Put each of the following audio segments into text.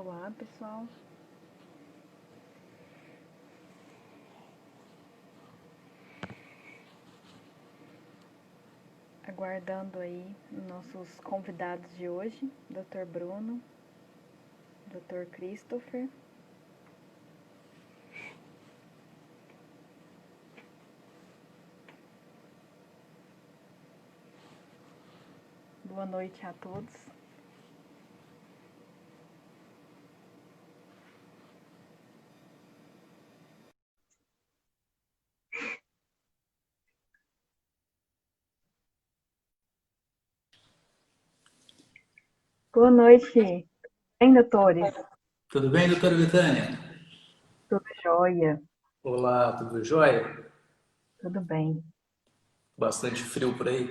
Olá, pessoal. Aguardando aí nossos convidados de hoje, Dr. Bruno, Dr. Christopher. Boa noite a todos. Boa noite. Bem, doutores? Tudo bem, doutora Betânia? Tudo jóia? Olá, tudo jóia? Tudo bem. Bastante frio por aí?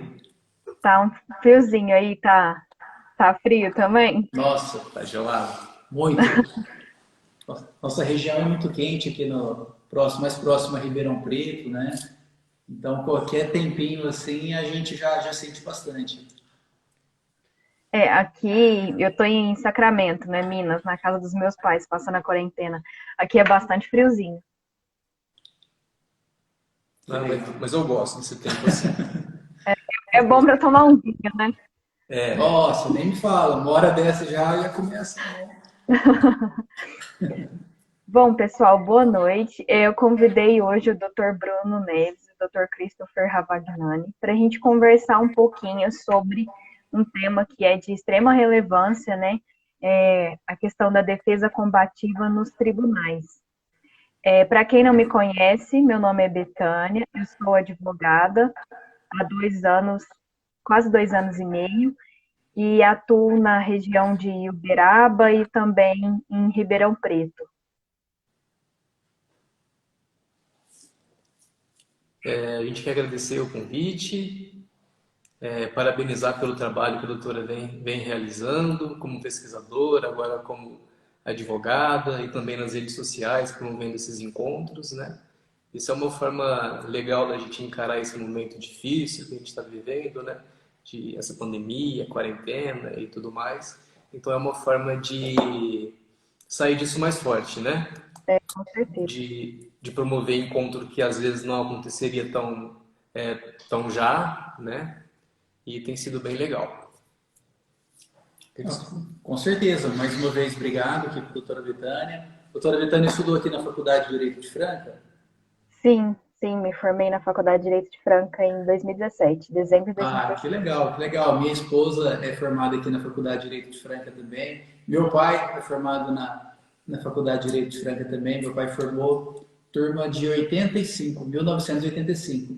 Tá um friozinho aí, tá frio também? Nossa, tá gelado. Muito. Nossa região é muito quente aqui mais próximo a Ribeirão Preto, né? Então, qualquer tempinho assim, a gente já sente bastante. Aqui eu tô em Sacramento, né, Minas, na casa dos meus pais, passando a quarentena. Aqui é bastante friozinho. Ah, mas eu gosto desse tempo assim. É bom pra tomar um vinho, né? Nossa, nem me fala. Uma hora dessa já começa, né? Bom, pessoal, boa noite. Eu convidei hoje o Dr. Bruno Neves e o Dr. Christopher Ravagnani para a gente conversar um pouquinho sobre um tema que é de extrema relevância, né? A questão da defesa combativa nos tribunais. Para quem não me conhece, meu nome é Betânia, eu sou advogada há 2 anos, quase 2 anos e meio, e atuo na região de Uberaba e também em Ribeirão Preto. A gente quer agradecer o convite, parabenizar pelo trabalho que a doutora vem realizando como pesquisadora, agora como advogada e também nas redes sociais, promovendo esses encontros, né? Isso é uma forma legal da gente encarar esse momento difícil que a gente está vivendo, né? De essa pandemia, quarentena e tudo mais. Então é uma forma de sair disso mais forte, né? Com certeza. De promover encontro que às vezes não aconteceria tão já, né? E tem sido bem legal. Com certeza. Mais uma vez, obrigado aqui para a doutora Betânia. A doutora Betânia estudou aqui na Faculdade de Direito de Franca? Sim, sim, me formei na Faculdade de Direito de Franca em 2017, dezembro de Ah, 2017. que legal, que legal. Minha esposa é formada aqui na Faculdade de Direito de Franca também. Meu pai é formado na Faculdade de Direito de Franca também. Meu pai formou turma de 85, 1985.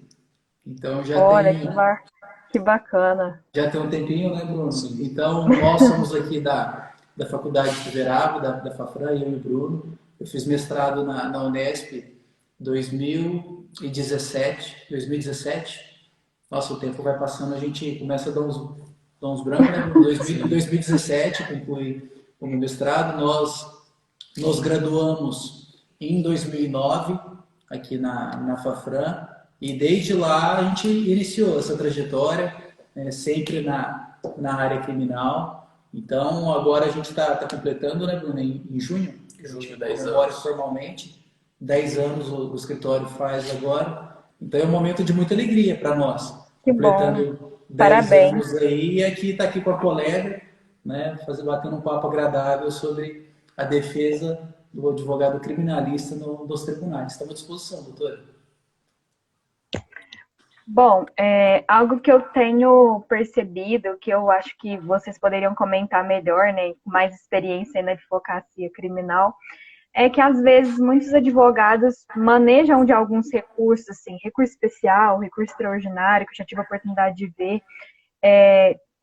Então Olha, que bacana. já tem um tempinho, né, Bruno? Sim. Então nós somos aqui da Faculdade de Uberaba, da Fafran, eu e o Bruno. Eu fiz mestrado na Unesp 2017. Nossa, o tempo vai passando, a gente começa a dar uns brancos, né? Em 2017, concluí o meu mestrado. Nós nos graduamos em 2009, aqui na Fafran, e desde lá a gente iniciou essa trajetória, sempre na área criminal. Então, agora a gente está completando, né, Bruno, em junho, a gente comemora formalmente 10 anos o escritório faz agora. Então é um momento de muita alegria para nós, Que bom. completando 10 Parabéns. anos aí, e aqui está aqui com a colega, né, batendo um papo agradável sobre a defesa do advogado criminalista nos tribunais. Estamos à disposição, doutora. Bom, algo que eu tenho percebido, que eu acho que vocês poderiam comentar melhor, né, com mais experiência na advocacia criminal, é que às vezes muitos advogados manejam de alguns recursos, assim, recurso especial, recurso extraordinário, que eu já tive a oportunidade de ver,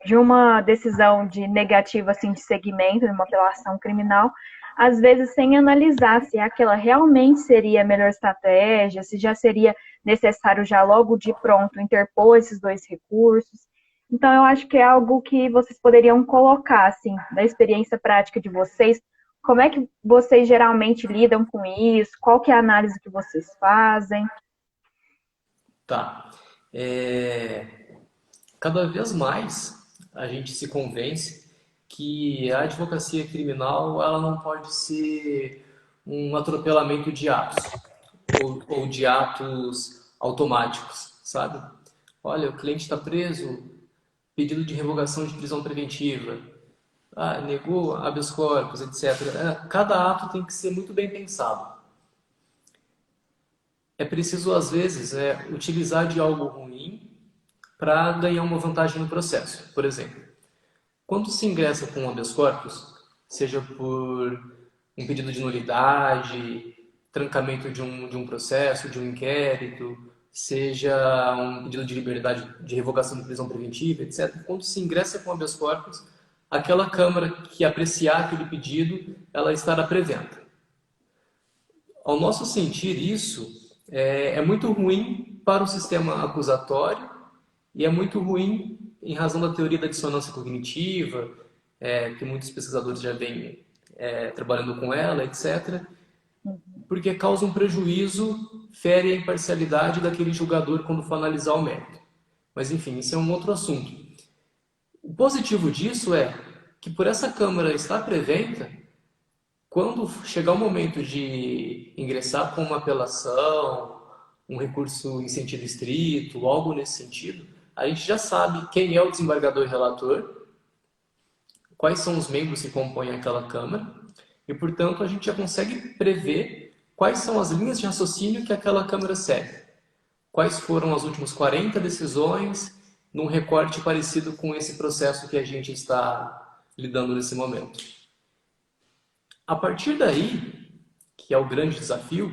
de uma decisão de negativa assim de segmento de uma apelação criminal, às vezes sem analisar se aquela realmente seria a melhor estratégia, se já seria necessário já logo de pronto interpor esses dois recursos. Então eu acho que é algo que vocês poderiam colocar assim, da experiência prática de vocês, como é que vocês geralmente lidam com isso? Qual que é a análise que vocês fazem? Tá. Cada vez mais a gente se convence que a advocacia criminal ela não pode ser um atropelamento de atos ou de atos automáticos, sabe? Olha, o cliente está preso, pedido de revogação de prisão preventiva, negou habeas corpus, etc. Cada ato tem que ser muito bem pensado. É preciso, às vezes, utilizar de algo ruim para ganhar uma vantagem no processo. Por exemplo, quando se ingressa com um habeas corpus, seja por um pedido de nulidade, trancamento de um processo, de um inquérito, seja um pedido de liberdade, de revogação de prisão preventiva, etc. Quando se ingressa com habeas corpus, aquela Câmara que apreciar aquele pedido, ela estará preventa. Ao nosso sentir isso, é muito ruim para o sistema acusatório e é muito ruim em razão da teoria da dissonância cognitiva, que muitos pesquisadores já vêm trabalhando com ela, etc., porque causa um prejuízo, fere a imparcialidade daquele julgador quando for analisar o mérito. Mas, enfim, isso é um outro assunto. O positivo disso é que, por essa Câmara estar preventa, quando chegar o momento de ingressar com uma apelação, um recurso em sentido estrito, algo nesse sentido, a gente já sabe quem é o desembargador e relator, quais são os membros que compõem aquela Câmara, e, portanto, a gente já consegue prever quais são as linhas de raciocínio que aquela Câmara segue. Quais foram as últimas 40 decisões num recorte parecido com esse processo que a gente está lidando nesse momento. A partir daí, que é o grande desafio,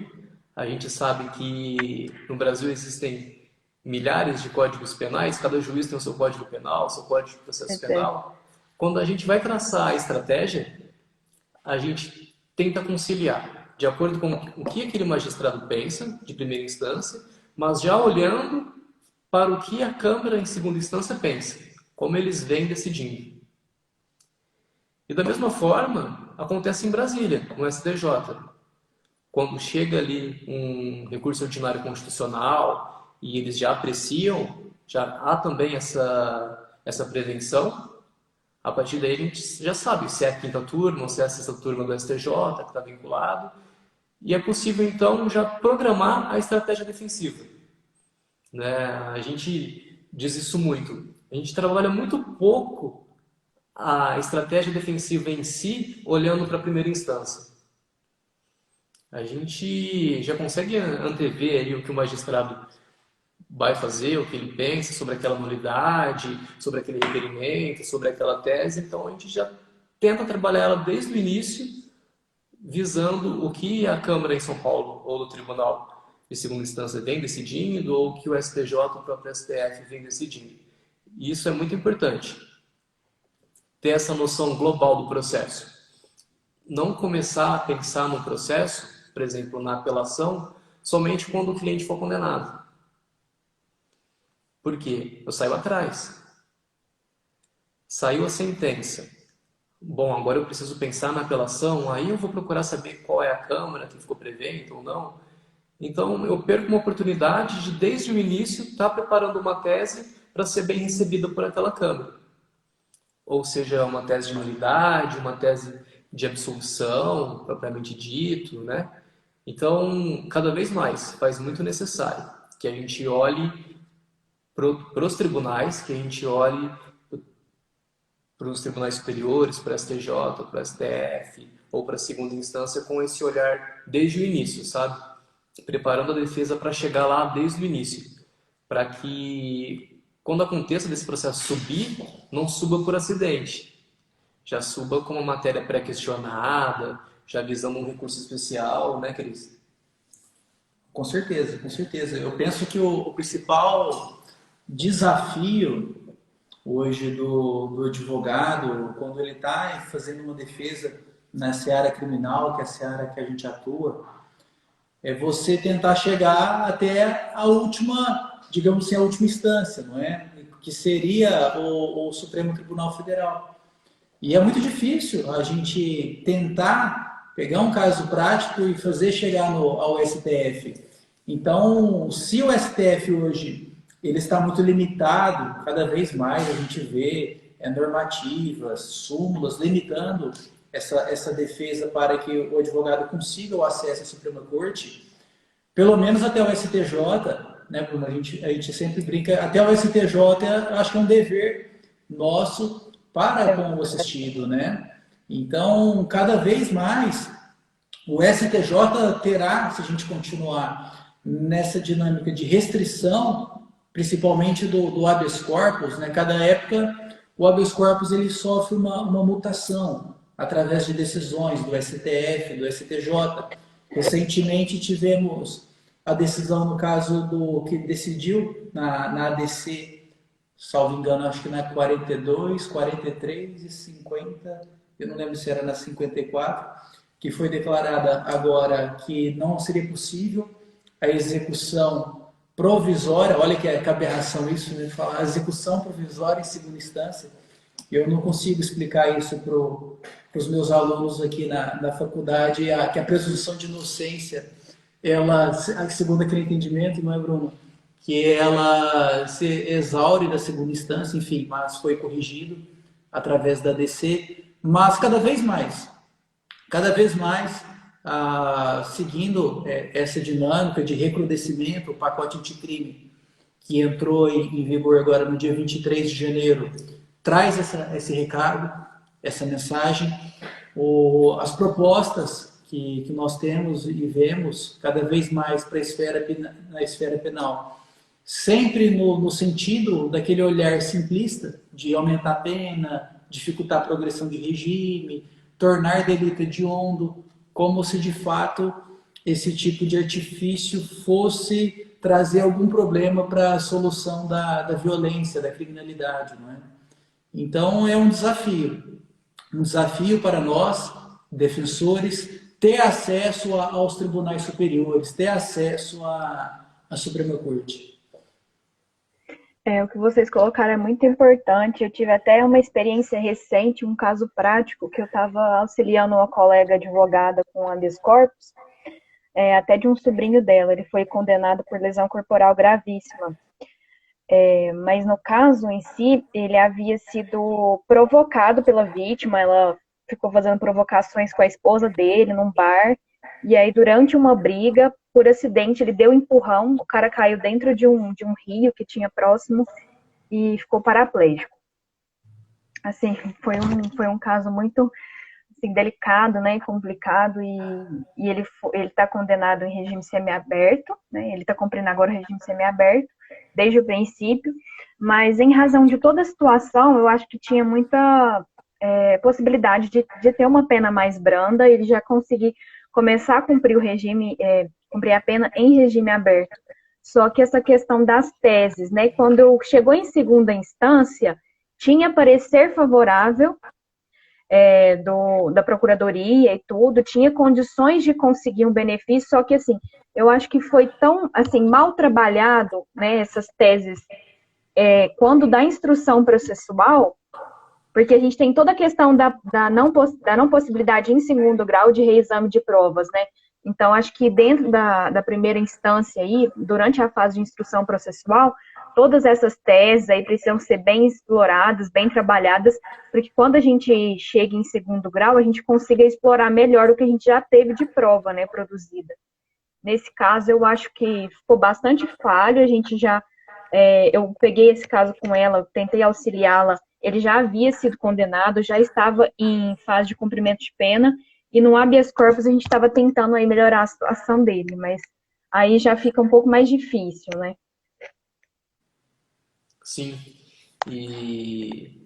a gente sabe que no Brasil existem milhares de códigos penais, cada juiz tem o seu código penal, o seu código de processo penal. Quando a gente vai traçar a estratégia, a gente tenta conciliar, de acordo com o que aquele magistrado pensa, de primeira instância, mas já olhando para o que a Câmara, em segunda instância, pensa, como eles vêm decidindo. E da mesma forma, acontece em Brasília, no STJ. Quando chega ali um recurso ordinário constitucional e eles já apreciam, já há também essa prevenção, a partir daí a gente já sabe se é a quinta turma ou se é a sexta turma do STJ que está vinculado, e é possível então já programar a estratégia defensiva. Né? A gente diz isso muito. A gente trabalha muito pouco a estratégia defensiva em si, olhando para a primeira instância. A gente já consegue antever ali o que o magistrado vai fazer, o que ele pensa sobre aquela nulidade, sobre aquele requerimento, sobre aquela tese. Então a gente já tenta trabalhar ela desde o início, visando o que a Câmara em São Paulo ou do Tribunal de segunda instância vem decidindo, ou o que o STJ, o próprio STF, vem decidindo. E isso é muito importante. Ter essa noção global do processo. Não começar a pensar no processo, por exemplo, na apelação, somente quando o cliente for condenado. Por quê? Eu saio atrás. Saiu a sentença. Bom, agora eu preciso pensar na apelação, aí eu vou procurar saber qual é a Câmara que ficou preventa ou não. Então, eu perco uma oportunidade de, desde o início, estar preparando uma tese para ser bem recebida por aquela Câmara. Ou seja, uma tese de nulidade, uma tese de absolução, propriamente dito, né? Então, cada vez mais, faz muito necessário que a gente olhe para os tribunais, que a gente olhe para os tribunais superiores, para a STJ, para a STF, ou para a segunda instância, com esse olhar desde o início, sabe? Preparando a defesa para chegar lá desde o início, para que, quando aconteça desse processo subir, não suba por acidente, já suba com uma matéria pré-questionada, já visando um recurso especial, né, Cris? Com certeza, com certeza. Eu penso que o principal desafio hoje do advogado, quando ele está fazendo uma defesa na seara criminal, que é a seara que a gente atua, é você tentar chegar até a última, digamos assim, a última instância, não é? Que seria o Supremo Tribunal Federal. E é muito difícil a gente tentar pegar um caso prático e fazer chegar ao STF. Então, se o STF hoje ele está muito limitado, cada vez mais a gente vê normativas, súmulas, limitando essa defesa para que o advogado consiga o acesso à Suprema Corte, pelo menos até o STJ, né, Bruno? A gente sempre brinca, até o STJ, acho que é um dever nosso para com o assistido, né? Então, cada vez mais, o STJ terá, se a gente continuar nessa dinâmica de restrição, principalmente do habeas corpus, né? Cada época, o habeas corpus ele sofre uma mutação através de decisões do STF, do STJ. Recentemente tivemos a decisão no caso do que decidiu na ADC, salvo engano, acho que na 42, 43 e 50, eu não lembro se era na 54, que foi declarada agora que não seria possível a execução provisória, olha que aberração isso, né? Falar execução provisória em segunda instância. Eu não consigo explicar isso para os meus alunos aqui na faculdade, que a presunção de inocência, ela, segundo aquele entendimento, não é, Bruno? Que ela se exaure da segunda instância, enfim, mas foi corrigido através da DC, mas cada vez mais, seguindo essa dinâmica de recrudescimento, o pacote anticrime, que entrou em vigor agora no dia 23 de janeiro, traz esse recado, essa mensagem. As propostas que nós temos e vemos cada vez mais para na esfera penal, sempre no sentido daquele olhar simplista de aumentar a pena, dificultar a progressão de regime, tornar delito hediondo, como se de fato esse tipo de artifício fosse trazer algum problema para a solução da violência, da criminalidade, não é? Então é um desafio para nós, defensores, ter acesso aos tribunais superiores, ter acesso à Suprema Corte. O que vocês colocaram é muito importante. Eu tive até uma experiência recente, um caso prático, que eu estava auxiliando uma colega advogada com habeas corpus, até de um sobrinho dela. Ele foi condenado por lesão corporal gravíssima. Mas no caso em si, ele havia sido provocado pela vítima, ela ficou fazendo provocações com a esposa dele num bar, e aí durante uma briga, por acidente, ele deu um empurrão, o cara caiu dentro de um rio que tinha próximo e ficou paraplégico. Assim, foi um caso muito assim, delicado, né, complicado, e ele está condenado em regime semiaberto, né, ele está cumprindo agora o regime semiaberto, desde o princípio, mas em razão de toda a situação, eu acho que tinha muita possibilidade de ter uma pena mais branda, ele já conseguir começar a cumprir o regime, cumprir a pena em regime aberto. Só que essa questão das teses, né, quando chegou em segunda instância, tinha parecer favorável da Procuradoria e tudo, tinha condições de conseguir um benefício, só que assim, eu acho que foi tão assim, mal trabalhado, né, essas teses, quando da instrução processual, porque a gente tem toda a questão da não possibilidade em segundo grau de reexame de provas, né? Então, acho que dentro da primeira instância aí, durante a fase de instrução processual, todas essas teses aí precisam ser bem exploradas, bem trabalhadas, porque quando a gente chega em segundo grau, a gente consiga explorar melhor o que a gente já teve de prova, né, produzida. Nesse caso, eu acho que ficou bastante falho, a gente já... eu peguei esse caso com ela, tentei auxiliá-la, ele já havia sido condenado, já estava em fase de cumprimento de pena, e no habeas corpus a gente estava tentando aí melhorar a situação dele, mas aí já fica um pouco mais difícil, né? Sim, e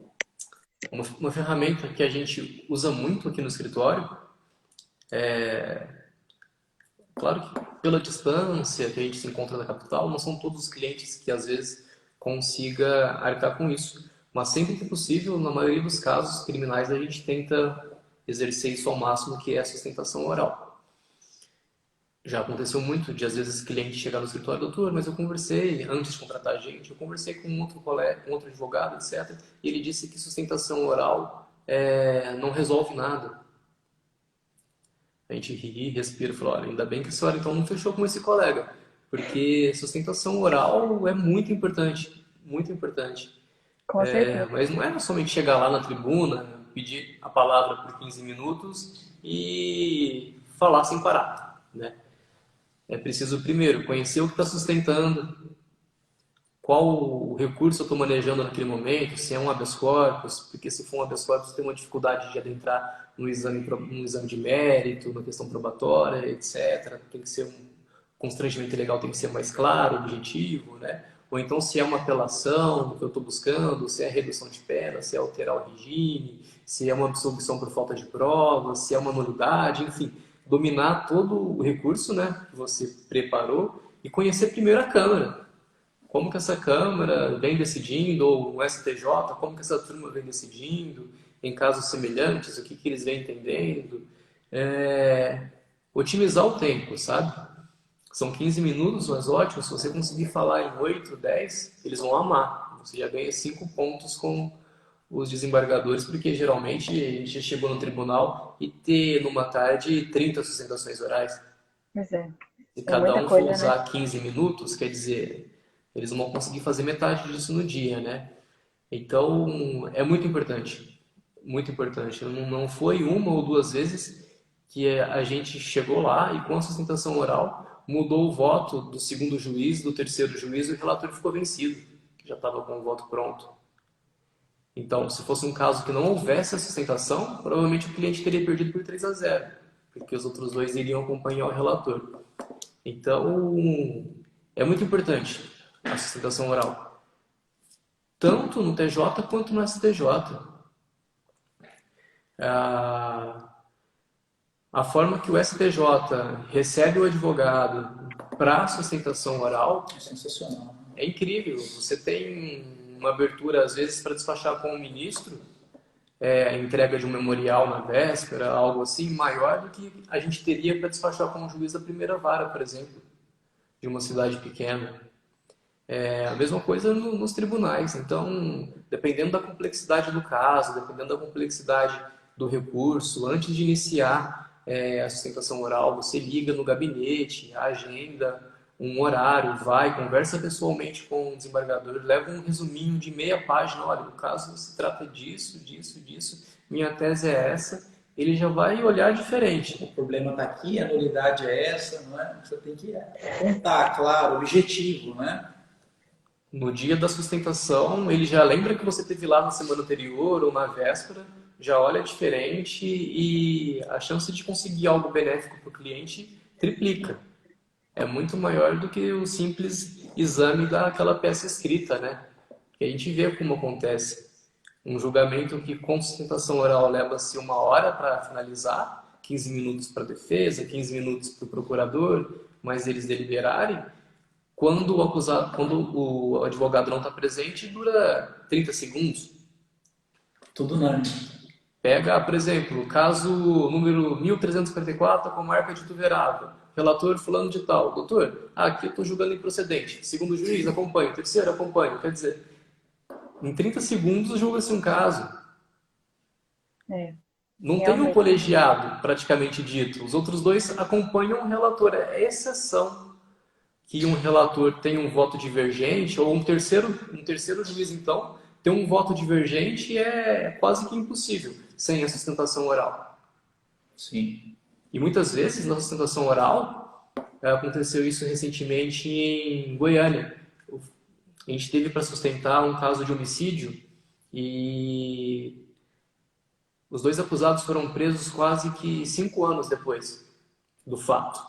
uma ferramenta que a gente usa muito aqui no escritório claro que pela distância que a gente se encontra na capital, não são todos os clientes que às vezes consiga arcar com isso. Mas sempre que possível, na maioria dos casos criminais, a gente tenta exercer isso ao máximo, que é a sustentação oral. Já aconteceu muito de, às vezes, cliente chegar no escritório, doutor, mas eu conversei, antes de contratar a gente, eu conversei com um outro colega, com outro advogado, etc. E ele disse que sustentação oral não resolve nada. A gente ri, respira e fala, olha, ainda bem que a senhora então não fechou com esse colega, porque sustentação oral é muito importante, muito importante. Com certeza. Mas não era somente chegar lá na tribuna, pedir a palavra por 15 minutos e falar sem parar, né? É preciso, primeiro, conhecer o que está sustentando, qual o recurso eu estou manejando naquele momento, se é um habeas corpus, porque se for um habeas corpus tem uma dificuldade de adentrar no exame de mérito, na questão probatória, etc. Tem que ser constrangimento legal tem que ser mais claro, objetivo, né? Ou então se é uma apelação que eu estou buscando, se é redução de pena, se é alterar o regime, se é uma absolvição por falta de provas, se é uma nulidade, enfim, dominar todo o recurso, né, que você preparou e conhecer primeiro a Câmara. Como que essa Câmara vem decidindo, ou o STJ, como que essa turma vem decidindo, em casos semelhantes, o que que eles vêm entendendo. Otimizar o tempo, sabe? São 15 minutos, mas ótimo, se você conseguir falar em 8, 10, eles vão amar. Você já ganha 5 pontos com os desembargadores, porque geralmente a gente já chegou no tribunal e ter numa tarde 30 sustentações orais. Pois é. Se É cada muita um for coisa, né? usar 15 minutos, quer dizer, eles não vão conseguir fazer metade disso no dia, né? Então, é muito importante. Muito importante. Não foi uma ou duas vezes que a gente chegou lá e com a sustentação oral mudou o voto do segundo juiz, do terceiro juiz e o relator ficou vencido, que já estava com o voto pronto. Então, se fosse um caso que não houvesse a sustentação, provavelmente o cliente teria perdido por 3-0, porque os outros dois iriam acompanhar o relator. Então, é muito importante a sustentação oral, tanto no TJ quanto no STJ. A forma que o STJ recebe o advogado para a sustentação oral É sensacional. é incrível. Você tem uma abertura, às vezes, para despachar com o ministro, entrega de um memorial na véspera, algo assim, maior do que a gente teria para despachar com o juiz da primeira vara, por exemplo, de uma cidade pequena. É a mesma coisa nos tribunais. Então, dependendo da complexidade do caso, dependendo da complexidade do recurso, antes de iniciar a sustentação oral, você liga no gabinete, agenda um horário, vai, conversa pessoalmente com o desembargador, leva um resuminho de meia página, olha, o caso se trata disso, disso, disso, minha tese é essa, ele já vai olhar diferente. O problema está aqui, a nulidade é essa, não é? Você tem que apontar, claro, objetivo, né? No dia da sustentação, ele já lembra que você teve lá na semana anterior ou na véspera, já olha diferente e a chance de conseguir algo benéfico para o cliente triplica. É muito maior do que o simples exame daquela peça escrita, né? E a gente vê como acontece. Um julgamento que com sustentação oral leva-se 1 hora para finalizar, 15 minutos para a defesa, 15 minutos para o procurador, mas eles deliberarem. Quando o advogado não está presente, dura 30 segundos. Tudo unânime. Pega, por exemplo, caso número 1344, com marca de tuverável. Relator fulano de tal. Doutor, aqui eu estou julgando improcedente. Segundo juiz, acompanho. Terceiro, acompanho. Quer dizer, em 30 segundos julga-se um caso. Não tem um colegiado, praticamente dito. Os outros dois acompanham o relator. É exceção que um relator tenha um voto divergente, ou um terceiro juiz, então, ter um voto divergente é quase que impossível sem a sustentação oral. Sim. E muitas vezes, na sustentação oral, aconteceu isso recentemente em Goiânia. A gente teve para sustentar um caso de homicídio e os dois acusados foram presos quase que 5 anos depois do fato.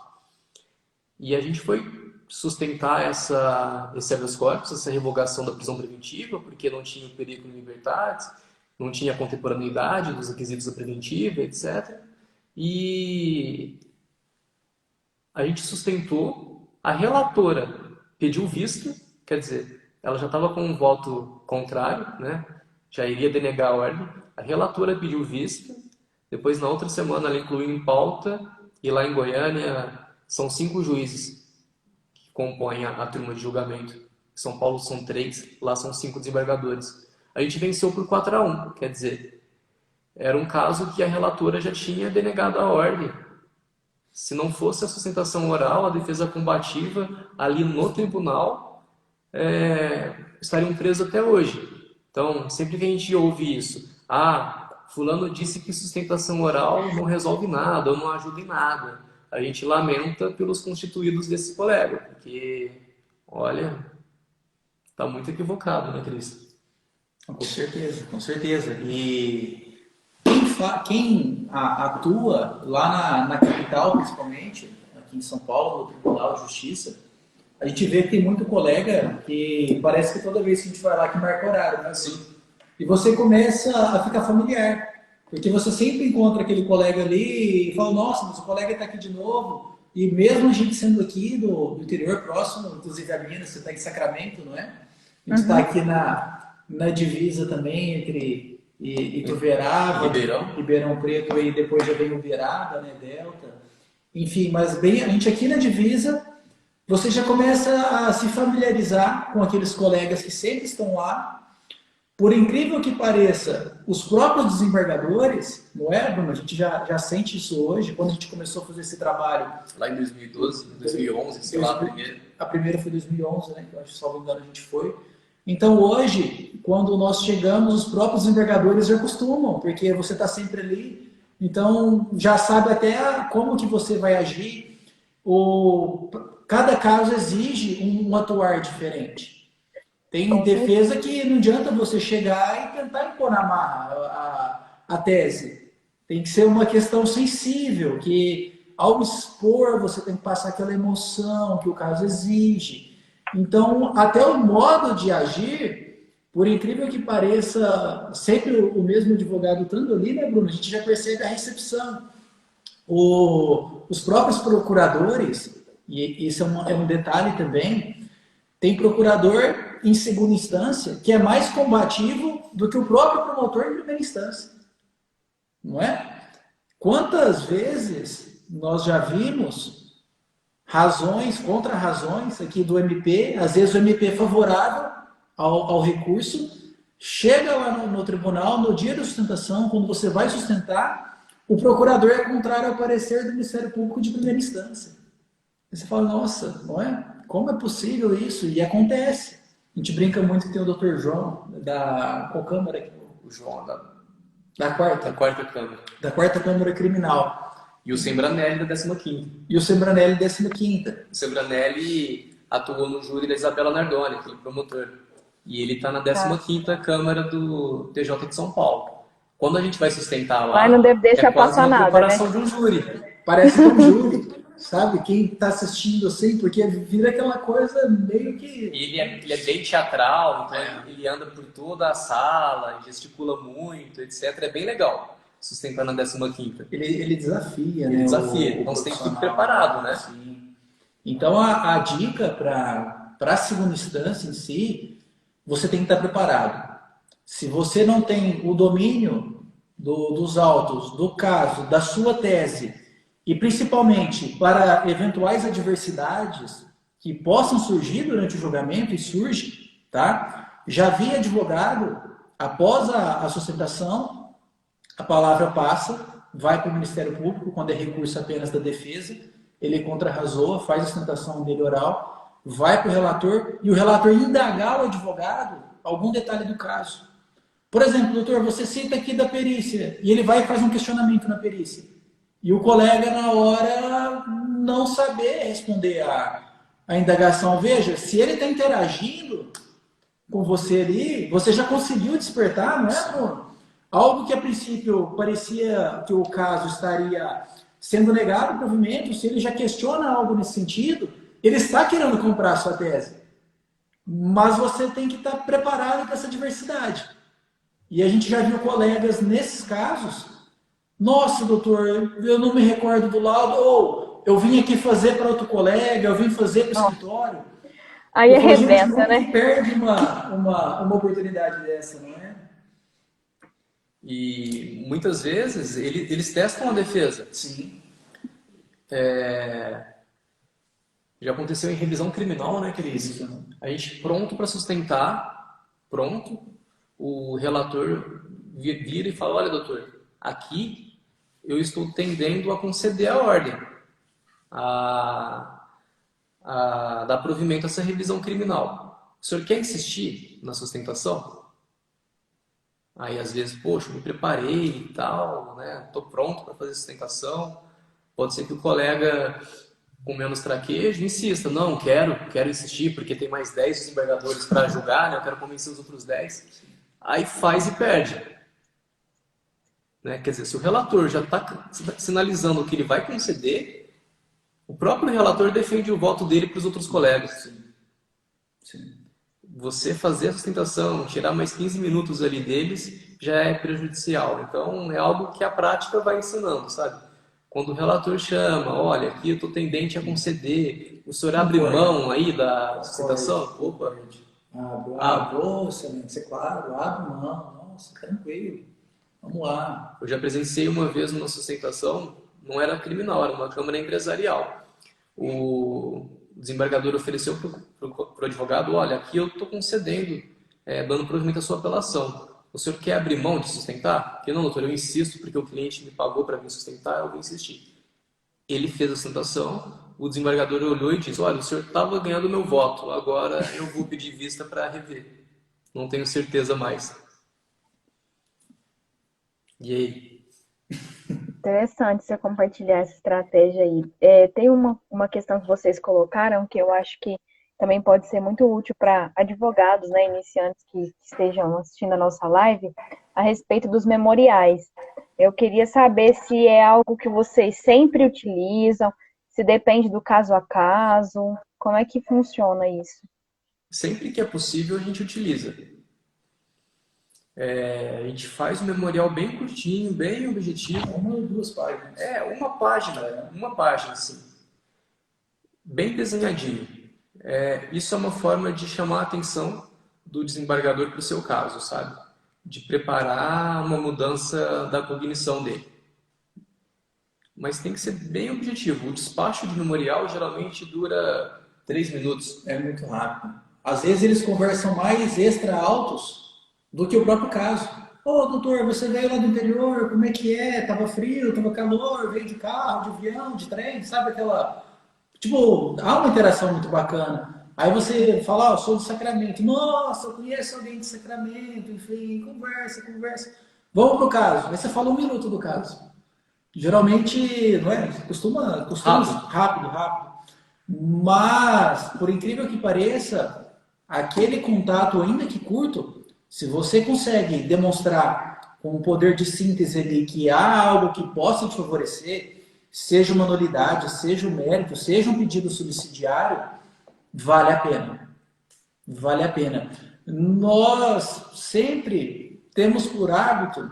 E a gente foi sustentar esse habeas corpus, essa revogação da prisão preventiva, porque não tinha perigo em liberdade, não tinha contemporaneidade dos requisitos da preventiva, etc. E a gente sustentou, a relatora pediu visto, quer dizer, ela já estava com um voto contrário, né? Já iria denegar a ordem, a relatora pediu visto, depois na outra semana ela incluiu em pauta, e lá em Goiânia são 5 juízes que compõem a turma de julgamento. Em São Paulo são 3, lá são 5 desembargadores. A gente venceu por 4-1, quer dizer, era um caso que a relatora já tinha denegado a ordem. Se não fosse a sustentação oral, a defesa combativa ali no tribunal, estariam presos até hoje. Então, sempre que a gente ouve isso, fulano disse que sustentação oral não resolve nada ou não ajuda em nada, a gente lamenta pelos constituídos desse colega, porque, olha, está muito equivocado, né, Cris? Com certeza, com certeza. E quem atua lá na capital, principalmente, aqui em São Paulo, no Tribunal de Justiça, a gente vê que tem muito colega que parece que toda vez que a gente vai lá que marca horário, né? Sim. E você começa a ficar familiar, porque você sempre encontra aquele colega ali e fala, nossa, mas o colega está aqui de novo. E mesmo a gente sendo aqui do interior próximo, inclusive a Minas, você está em Sacramento, não é? A gente está aqui na divisa também entre Ituverava, Ribeirão Preto, e depois já vem Uberaba, né, Delta. Enfim, mas bem, a gente aqui na divisa, você já começa a se familiarizar com aqueles colegas que sempre estão lá. Por incrível que pareça, os próprios desembargadores, não é, Bruno? A gente já sente isso hoje, quando a gente começou a fazer esse trabalho. Lá em 2012, 2011, sei lá, a primeira. A primeira foi em 2011, né? Que eu acho que, salvo engano, a gente foi. Então, hoje, quando nós chegamos, os próprios desembargadores já acostumam, porque você está sempre ali, então já sabe até como que você vai agir. Cada caso exige um atuar diferente. Tem defesa que não adianta você chegar e tentar impor na marra a tese. Tem que ser uma questão sensível, que ao expor você tem que passar aquela emoção que o caso exige. Então, até o modo de agir, por incrível que pareça, sempre o mesmo advogado estando ali, né, Bruno? A gente já percebe a recepção. Os próprios procuradores, e isso é um detalhe também, tem procurador em segunda instância que é mais combativo do que o próprio promotor em primeira instância. Não é? Quantas vezes nós já vimos razões, contra-razões aqui do MP, às vezes o MP é favorável ao recurso, chega lá no tribunal, no dia da sustentação, quando você vai sustentar, o procurador é contrário ao parecer do Ministério Público de primeira instância. E você fala, nossa, não é? Como é possível isso? E acontece. A gente brinca muito que tem o Dr. João, qual Câmara aqui? O João Da quarta. Da quarta Câmara. Da quarta Câmara Criminal. E o Sembranelli da 15ª. E o Sembranelli 15ª. O Sembranelli atuou no júri da Isabela Nardoni, aquele promotor. E ele está na 15ª Câmara do TJ de São Paulo. Quando a gente vai sustentar lá, não deve deixar passar nada, preparação, né? De um júri. Parece que é um júri, sabe? Quem está assistindo assim, porque vira aquela coisa meio que... Ele é bem teatral, então ele anda por toda a sala, gesticula muito, etc. É bem legal sustentar na 15ª. Ele desafia, né? Ele desafia, então você tem que ir tudo preparado, né? Sim. Então a dica para a segunda instância em si, você tem que estar preparado. Se você não tem o domínio dos autos, do caso, da sua tese, e principalmente para eventuais adversidades que possam surgir durante o julgamento, e surge, tá? Já vi advogado, após a sustentação, a palavra passa, vai para o Ministério Público, quando é recurso apenas da defesa, ele contra-razão, faz a sustentação dele oral, vai para o relator, e o relator indagar o advogado algum detalhe do caso. Por exemplo, doutor, você cita aqui da perícia, e ele vai e faz um questionamento na perícia. E o colega, na hora, não saber responder a indagação. Veja, se ele está interagindo com você ali, você já conseguiu despertar, não é, Bruno? Algo que a princípio parecia que o caso estaria sendo negado o provimento, se ele já questiona algo nesse sentido, ele está querendo comprar a sua tese. Mas você tem que estar preparado para essa diversidade. E a gente já viu colegas nesses casos, nossa, doutor, eu não me recordo do laudo, ou eu vim aqui fazer para outro colega, eu vim fazer para o escritório. Aí arrebenta, né? Perde uma oportunidade dessa, não é? E muitas vezes eles testam a defesa. Sim. Já aconteceu em revisão criminal, né, Cris? A gente pronto para sustentar, o relator vira e fala, olha, doutor, aqui eu estou tendendo a conceder a ordem, a dar provimento a essa revisão criminal. O senhor quer insistir na sustentação? Aí, às vezes, poxa, me preparei e tal, né? Estou pronto para fazer sustentação. Pode ser que o colega com menos traquejo insista, não, quero insistir porque tem mais 10 desembargadores para julgar, né? Eu quero convencer os outros 10. Aí faz e perde. Né? Quer dizer, se o relator já está sinalizando que ele vai conceder, o próprio relator defende o voto dele para os outros colegas. Sim. Você fazer a sustentação, tirar mais 15 minutos ali deles, já é prejudicial. Então, é algo que a prática vai ensinando, sabe? Quando o relator chama, olha, aqui eu estou tendente a conceder, o senhor abre mão aí da sustentação? Opa! Abro, excelente, é claro, abre mão, nossa, tranquilo, vamos lá. Eu já presenciei uma vez uma sustentação, não era criminal, era uma câmara empresarial. O desembargador ofereceu para o advogado, olha, aqui eu estou concedendo, dando provimento à sua apelação. O senhor quer abrir mão de sustentar? Porque não, doutor, eu insisto porque o cliente me pagou para vir sustentar, eu vou insistir. Ele fez a sustentação, o desembargador olhou e disse, olha, o senhor estava ganhando o meu voto, agora eu vou pedir vista para rever. Não tenho certeza mais. E aí? Interessante você compartilhar essa estratégia aí. Tem uma questão que vocês colocaram que eu acho que também pode ser muito útil para advogados, né, iniciantes que estejam assistindo a nossa live, a respeito dos memoriais. Eu queria saber se é algo que vocês sempre utilizam, se depende do caso a caso, como é que funciona isso? Sempre que é possível, a gente utiliza. A gente faz um memorial bem curtinho, bem objetivo. 1 ou 2 páginas. Uma página, sim. Bem desenhadinho. Isso é uma forma de chamar a atenção do desembargador para o seu caso, sabe? De preparar uma mudança da cognição dele. Mas tem que ser bem objetivo. O despacho de memorial geralmente dura 3 minutos. É muito rápido. Às vezes eles conversam mais extra altos do que o próprio caso. Ô, doutor, você veio lá do interior, como é que é? Tava frio, tava calor, veio de carro, de avião, de trem, sabe aquela... Tipo, há uma interação muito bacana. Aí você fala, eu sou do Sacramento. Nossa, eu conheço alguém de Sacramento, enfim, conversa. Vamos pro caso. Aí você fala 1 minuto do caso. Geralmente, não é? Costuma rápido. Mas, por incrível que pareça, aquele contato, ainda que curto, se você consegue demonstrar com o poder de síntese ali que há algo que possa te favorecer, seja uma nulidade, seja um mérito, seja um pedido subsidiário, vale a pena. Vale a pena. Nós sempre temos por hábito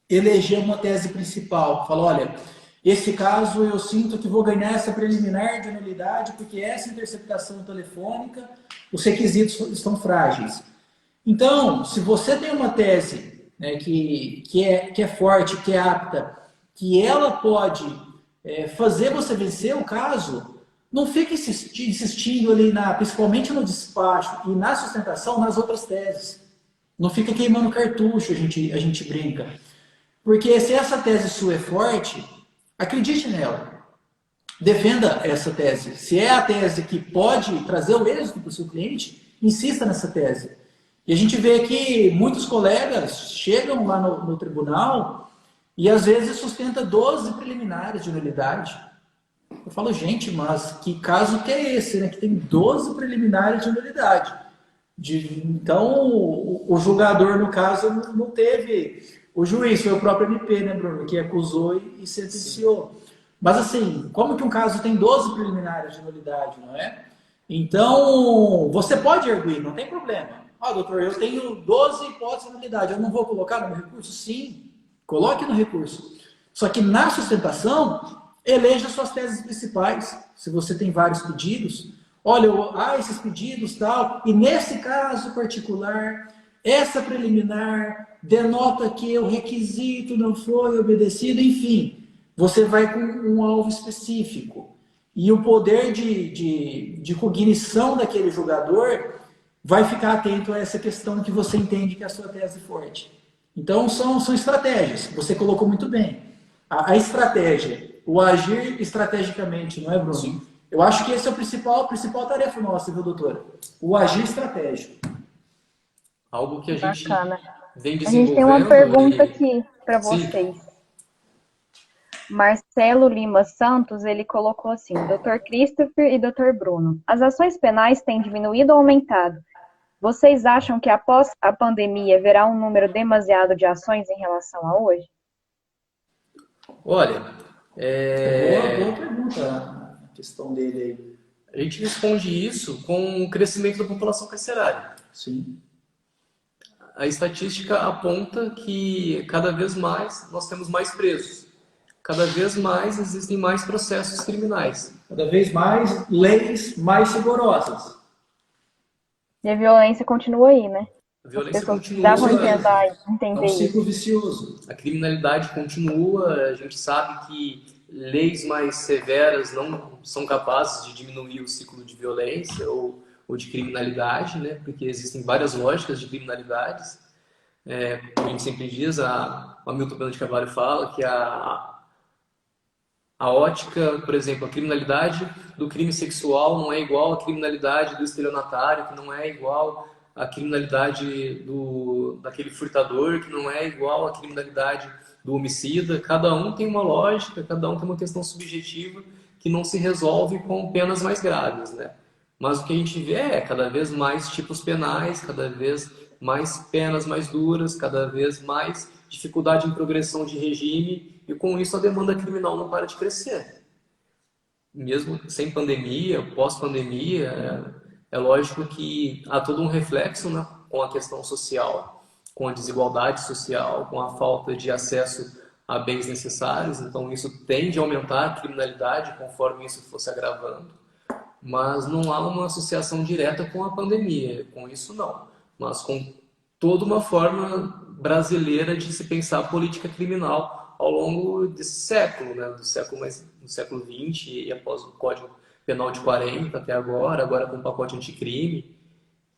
eleger uma tese principal. Fala, olha, esse caso eu sinto que vou ganhar essa preliminar de nulidade porque essa interceptação telefônica, os requisitos estão frágeis. Então, se você tem uma tese, né, que é forte, que é apta, que ela pode fazer você vencer o caso, não fique insistindo ali, principalmente no despacho e na sustentação, nas outras teses. Não fica queimando cartucho, a gente brinca. Porque se essa tese sua é forte, acredite nela. Defenda essa tese. Se é a tese que pode trazer o êxito para o seu cliente, insista nessa tese. E a gente vê que muitos colegas chegam lá no tribunal e às vezes sustenta 12 preliminares de nulidade. Eu falo, gente, mas que caso que é esse, né? Que tem 12 preliminares de nulidade. Então, o julgador, no caso, não teve... O juiz foi o próprio MP, né, Bruno? Que acusou e sentenciou. Sim. Mas assim, como que um caso tem 12 preliminares de nulidade, não é? Então, você pode arguir, não tem problema. Doutor, eu tenho 12 hipóteses de nulidade, eu não vou colocar no recurso? Sim, coloque no recurso. Só que na sustentação, eleja suas teses principais. Se você tem vários pedidos, olha, esses pedidos tal, e nesse caso particular, essa preliminar denota que o requisito não foi obedecido, enfim, você vai com um alvo específico. E o poder de cognição daquele julgador vai ficar atento a essa questão que você entende que é a sua tese forte. Então, são estratégias. Você colocou muito bem. A estratégia, o agir estrategicamente, não é, Bruno? Sim. Eu acho que esse é a principal tarefa nossa, viu, doutora? O agir estratégico. Algo que a gente vem A gente tem uma desenvolvendo pergunta e... aqui para Sim. vocês. Marcelo Lima Santos, ele colocou assim, Dr. Christopher e Dr. Bruno, as ações penais têm diminuído ou aumentado? Vocês acham que após a pandemia haverá um número demasiado de ações em relação a hoje? Olha, Boa pergunta a questão dele aí. a gente responde isso com o crescimento da população carcerária. Sim. A estatística aponta que cada vez mais nós temos mais presos. Cada vez mais existem mais processos criminais. Cada vez mais leis mais rigorosas. E a violência continua aí, né? A As violência pessoas continua, precisavam É entender um ciclo isso. vicioso. a criminalidade continua, a gente sabe que leis mais severas não são capazes de diminuir o ciclo de violência ou de criminalidade, né? Porque existem várias lógicas de criminalidades. Como a gente sempre diz, o Hamilton Belo de Carvalho fala que a ótica, por exemplo, a criminalidade do crime sexual não é igual à criminalidade do estelionatário, que não é igual à criminalidade daquele furtador, que não é igual à criminalidade do homicida. Cada um tem uma lógica, cada um tem uma questão subjetiva que não se resolve com penas mais graves, né? Mas o que a gente vê é cada vez mais tipos penais, cada vez mais penas mais duras, cada vez mais dificuldade em progressão de regime, e com isso a demanda criminal não para de crescer. Mesmo sem pandemia, pós-pandemia, é lógico que há todo um reflexo, né, com a questão social, com a desigualdade social, com a falta de acesso a bens necessários, então isso tende a aumentar a criminalidade conforme isso fosse agravando. Mas não há uma associação direta com a pandemia, com isso não, mas com toda uma forma brasileira de se pensar política criminal ao longo desse século, né? do século XX e após o Código Penal de 40 até agora com o pacote anticrime,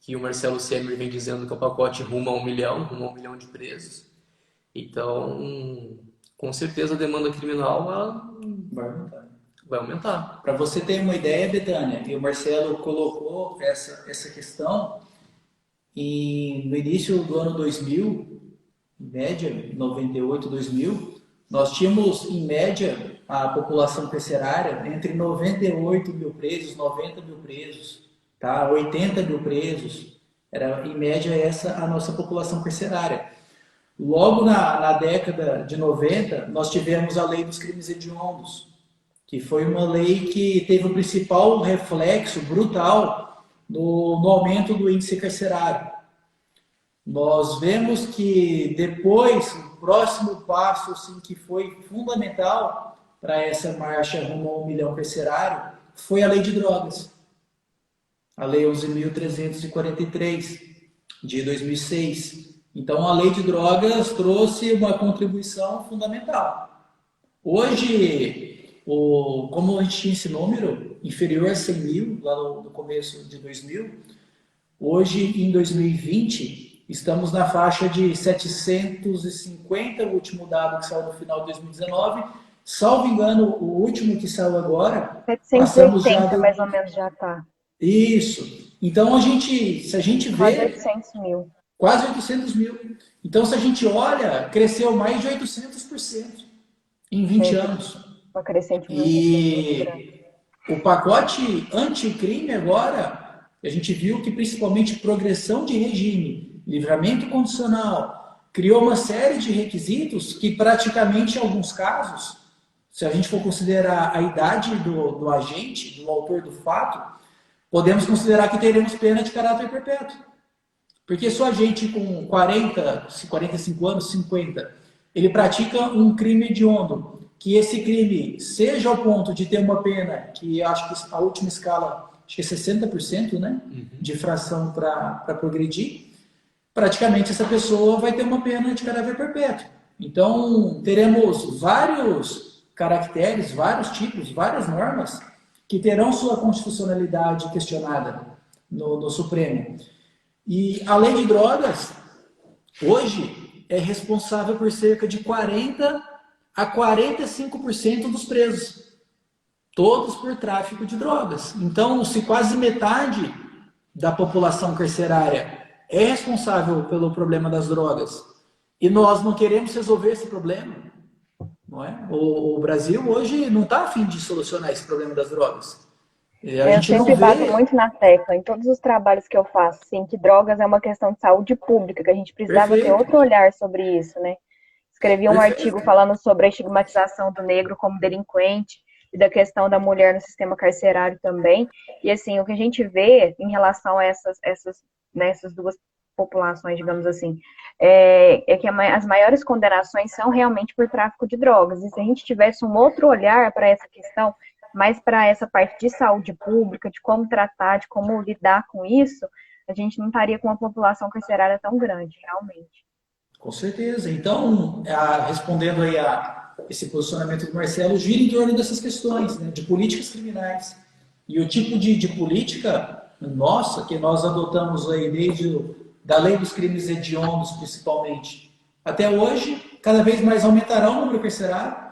que o Marcelo Temer vem dizendo que é o pacote rumo a 1 milhão de presos. Então, com certeza a demanda criminal vai aumentar. Para você ter uma ideia, Betânia, e o Marcelo colocou essa questão no início do ano 2000, em média, 98, 2000, nós tínhamos, em média, a população carcerária entre 98 mil presos, 90 mil presos, tá? 80 mil presos. Era, em média, essa a nossa população carcerária. Logo na década de 90, nós tivemos a Lei dos Crimes Hediondos, que foi uma lei que teve o principal reflexo brutal no aumento do índice carcerário. Nós vemos que depois, o próximo passo assim, que foi fundamental para essa marcha rumo a 1 milhão carcerário foi a Lei de Drogas. A Lei 11.343, de 2006. Então, a Lei de Drogas trouxe uma contribuição fundamental. Hoje, como a gente tinha esse número, inferior a 100 mil, lá no começo de 2000, hoje, em 2020, estamos na faixa de 750, o último dado que saiu no final de 2019. Salvo engano, o último que saiu agora... 780, mais ou menos, já está. Isso. Então, se a gente vê... Quase 800 mil. Quase 800 mil. Então, se a gente olha, cresceu mais de 800% em 20 anos. Uma crescente muito E o pacote anticrime agora, a gente viu que principalmente progressão de regime, livramento condicional, criou uma série de requisitos que praticamente, em alguns casos, se a gente for considerar a idade do agente, do autor do fato, podemos considerar que teremos pena de caráter perpétuo. Porque se o agente com 40, 45 anos, 50, ele pratica um crime hediondo, que esse crime seja ao ponto de ter uma pena, que acho que a última escala, acho que é 60%, né, de fração para progredir, praticamente essa pessoa vai ter uma pena de caráter perpétuo. Então, teremos vários caracteres, vários tipos, várias normas que terão sua constitucionalidade questionada no Supremo. E a lei de drogas, hoje, é responsável por cerca de 40% a 45% dos presos. Todos por tráfico de drogas. Então, se quase metade da população carcerária é responsável pelo problema das drogas e nós não queremos resolver esse problema, não é? O Brasil hoje não está a fim de solucionar esse problema das drogas. A Eu gente não sempre bato vê... muito na tecla, em todos os trabalhos que eu faço, assim, que drogas é uma questão de saúde pública, que a gente precisava ter Perfeito, outro olhar sobre isso, né? Escrevi um artigo perfeito. falando sobre a estigmatização do negro como delinquente e da questão da mulher no sistema carcerário também. E assim, o que a gente vê em relação a essas duas populações, digamos assim, é que as maiores condenações são realmente por tráfico de drogas. E se a gente tivesse um outro olhar para essa questão, mais para essa parte de saúde pública, de como tratar, de como lidar com isso, a gente não estaria com uma população carcerária tão grande, realmente. Com certeza. Então, respondendo aí a esse posicionamento do Marcelo, gira em torno dessas questões, né, de políticas criminais. E o tipo de política nossa, que nós adotamos aí da lei dos crimes hediondos, principalmente, até hoje, cada vez mais aumentará o número carcerário,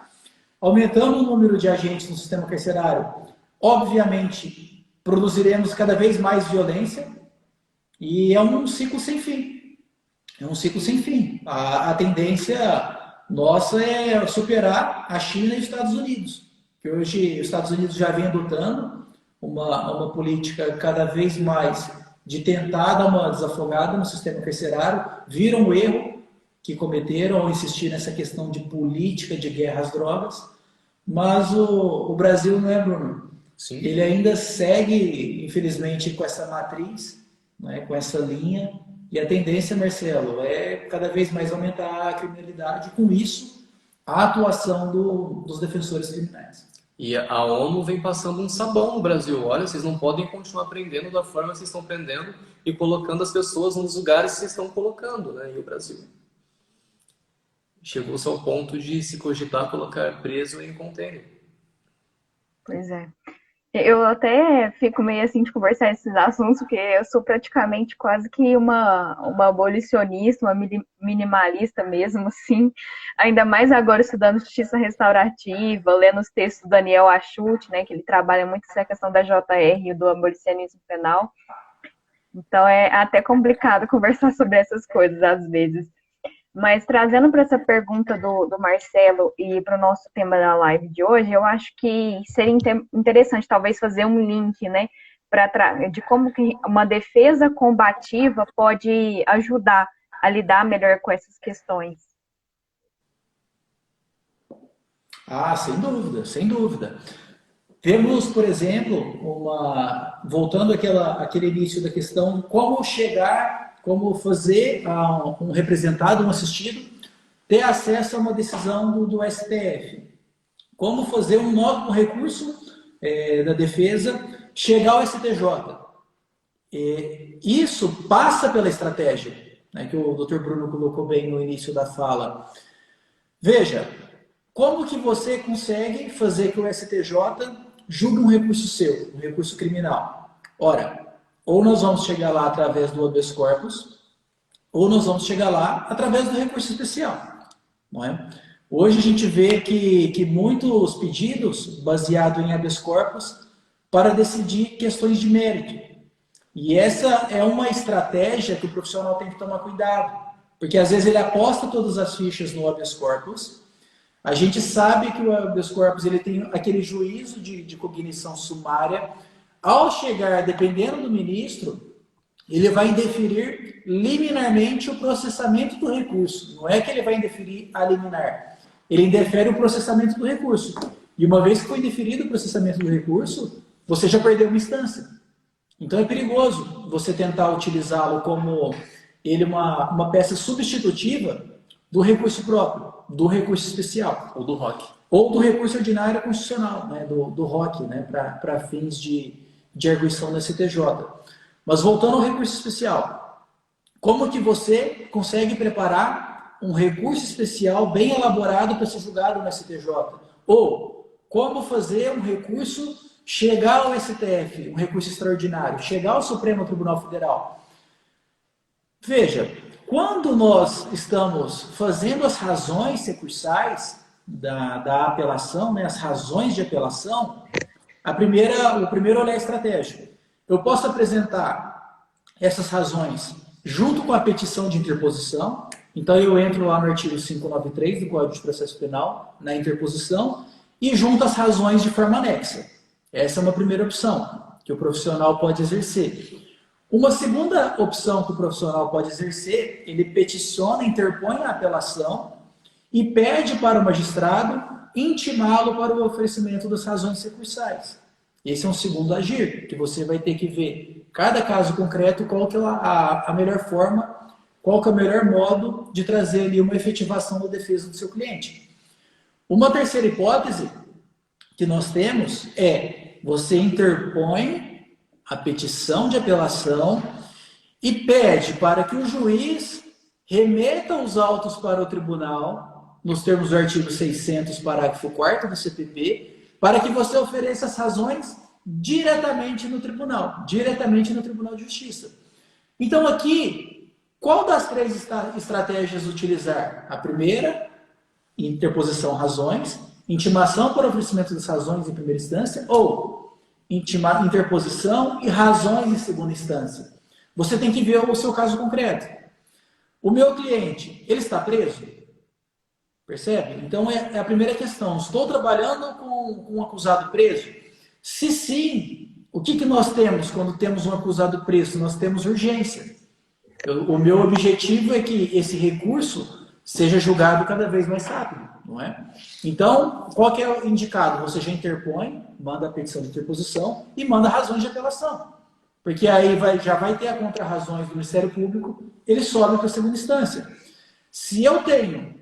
aumentando o número de agentes no sistema carcerário. Obviamente, produziremos cada vez mais violência e é um ciclo sem fim. É um ciclo sem fim. A tendência nossa é superar a China e os Estados Unidos. Que hoje os Estados Unidos já vem adotando uma política cada vez mais de tentar dar uma desafogada no sistema carcerário, viram o erro que cometeram ao insistir nessa questão de política de guerra às drogas, mas o Brasil, não é, Bruno? Sim. Ele ainda segue, infelizmente, com essa matriz, né, com essa linha. E a tendência, Marcelo, é cada vez mais aumentar a criminalidade e, com isso, a atuação dos defensores criminais. E a ONU vem passando um sabão no Brasil. Olha, vocês não podem continuar prendendo da forma que vocês estão prendendo e colocando as pessoas nos lugares que vocês estão colocando, né? E o Brasil chegou-se ao ponto de se cogitar colocar preso em container. Pois é. Eu até fico meio assim de conversar esses assuntos, porque eu sou praticamente quase que uma abolicionista, uma minimalista mesmo, assim. Ainda mais agora estudando justiça restaurativa, lendo os textos do Daniel Achute, né, que ele trabalha muito essa questão da JR e do abolicionismo penal. Então é até complicado conversar sobre essas coisas às vezes. Mas trazendo para essa pergunta do Marcelo e para o nosso tema da live de hoje, eu acho que seria interessante talvez fazer um link, né, de como que uma defesa combativa pode ajudar a lidar melhor com essas questões. Ah, sem dúvida, sem dúvida. Temos, por exemplo, voltando àquele início da questão, como fazer um representado, um assistido, ter acesso a uma decisão do STF. Como fazer um novo recurso da defesa chegar ao STJ. Isso passa pela estratégia, né, que o Dr. Bruno colocou bem no início da fala. Veja, como que você consegue fazer que o STJ julgue um recurso seu, um recurso criminal? Ora, ou nós vamos chegar lá através do habeas corpus, ou nós vamos chegar lá através do recurso especial. Não é? Hoje a gente vê que muitos pedidos baseados em habeas corpus para decidir questões de mérito. E essa é uma estratégia que o profissional tem que tomar cuidado, porque às vezes ele aposta todas as fichas no habeas corpus. A gente sabe que o habeas corpus ele tem aquele juízo de cognição sumária. Ao chegar, dependendo do ministro, ele vai indeferir liminarmente o processamento do recurso. Não é que ele vai indeferir a liminar. Ele indefere o processamento do recurso. E uma vez que foi indeferido o processamento do recurso, você já perdeu uma instância. Então é perigoso você tentar utilizá-lo como uma peça substitutiva do recurso próprio, do recurso especial. Ou do ROC. Ou do recurso ordinário constitucional, né? do ROC, né? Para fins de arguição da STJ. Mas voltando ao recurso especial, como que você consegue preparar um recurso especial bem elaborado para ser julgado no STJ? Ou como fazer um recurso chegar ao STF, um recurso extraordinário, chegar ao Supremo Tribunal Federal? Veja, quando nós estamos fazendo as razões recursais da apelação, né, as razões de apelação, o primeiro olhar estratégico. Eu posso apresentar essas razões junto com a petição de interposição. Então, eu entro lá no artigo 593 do Código de Processo Penal, na interposição, e junto as razões de forma anexa. Essa é uma primeira opção que o profissional pode exercer. Uma segunda opção que o profissional pode exercer, ele peticiona, interpõe a apelação e pede para o magistrado intimá-lo para o oferecimento das razões recursais. Esse é um segundo agir, que você vai ter que ver cada caso concreto, qual que é a melhor forma, qual que é o melhor modo de trazer ali uma efetivação da defesa do seu cliente. Uma terceira hipótese que nós temos é você interpõe a petição de apelação e pede para que o juiz remeta os autos para o tribunal, nos termos do artigo 600, parágrafo 4º do CPP, para que você ofereça as razões diretamente no tribunal de justiça. Então aqui, qual das três estratégias utilizar? A primeira, interposição razões, intimação para oferecimento das razões em primeira instância, ou interposição e razões em segunda instância. Você tem que ver o seu caso concreto. O meu cliente, ele está preso? Percebe? Então é a primeira questão. Estou trabalhando com um acusado preso? Se sim, o que nós temos quando temos um acusado preso? Nós temos urgência. O meu objetivo é que esse recurso seja julgado cada vez mais rápido, não é? Então, qual que é o indicado? Você já interpõe, manda a petição de interposição e manda razões de apelação. Porque aí já vai ter a contra-razões do Ministério Público, ele sobe para a segunda instância. Se eu tenho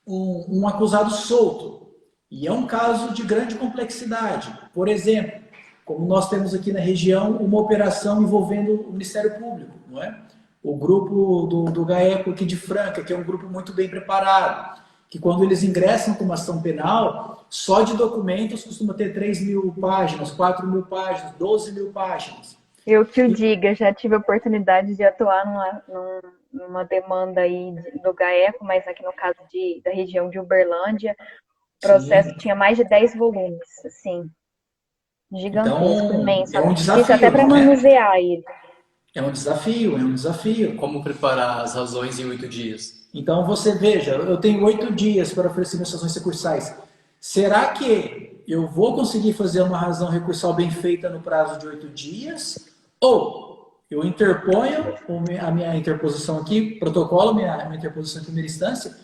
um acusado solto, e é um caso de grande complexidade, por exemplo, como nós temos aqui na região uma operação envolvendo o Ministério Público, não é? O grupo do GAECO aqui de Franca, que é um grupo muito bem preparado, que quando eles ingressam com uma ação penal, só de documentos costuma ter 3.000 páginas, 4.000 páginas, 12.000 páginas. Eu que o diga, já tive a oportunidade de atuar numa demanda aí do GAECO, mas aqui no caso da região de Uberlândia, o processo tinha mais de 10 volumes, assim, gigantesco, então, imenso. É um desafio, isso até para manusear ele. É um desafio. Como preparar as razões em 8 dias? Então você veja, eu tenho 8 dias para oferecer minhas razões recursais. Será que eu vou conseguir fazer uma razão recursal bem feita no prazo de 8 dias? Ou eu interponho a minha interposição aqui, protocolo minha interposição em primeira instância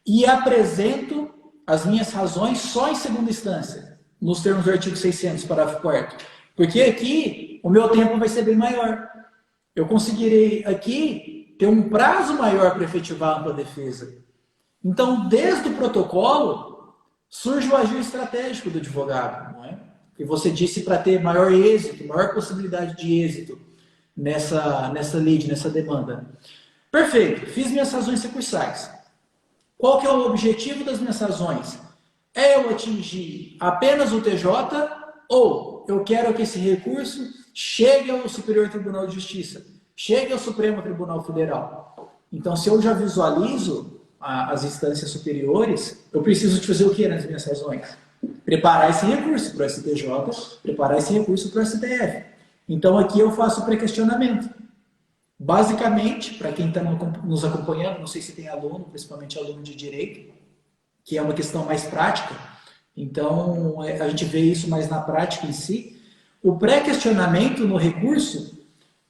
e apresento as minhas razões só em segunda instância, nos termos do artigo 600, parágrafo 4º. Porque aqui o meu tempo vai ser bem maior. Eu conseguirei aqui ter um prazo maior para efetivar a ampla defesa. Então, desde o protocolo, surge o agir estratégico do advogado, não é? Que você disse para ter maior êxito, maior possibilidade de êxito nessa lead, nessa demanda. Perfeito, fiz minhas razões recursais. Qual que é o objetivo das minhas razões? É eu atingir apenas o TJ ou eu quero que esse recurso chegue ao Superior Tribunal de Justiça, chegue ao Supremo Tribunal Federal. Então, se eu já visualizo as instâncias superiores, eu preciso de fazer o que nas minhas razões? Preparar esse recurso para o STJ, preparar esse recurso para o STF. Então, aqui eu faço o pré-questionamento. Basicamente, para quem está nos acompanhando, não sei se tem aluno, principalmente aluno de direito, que é uma questão mais prática, então a gente vê isso mais na prática em si. O pré-questionamento no recurso,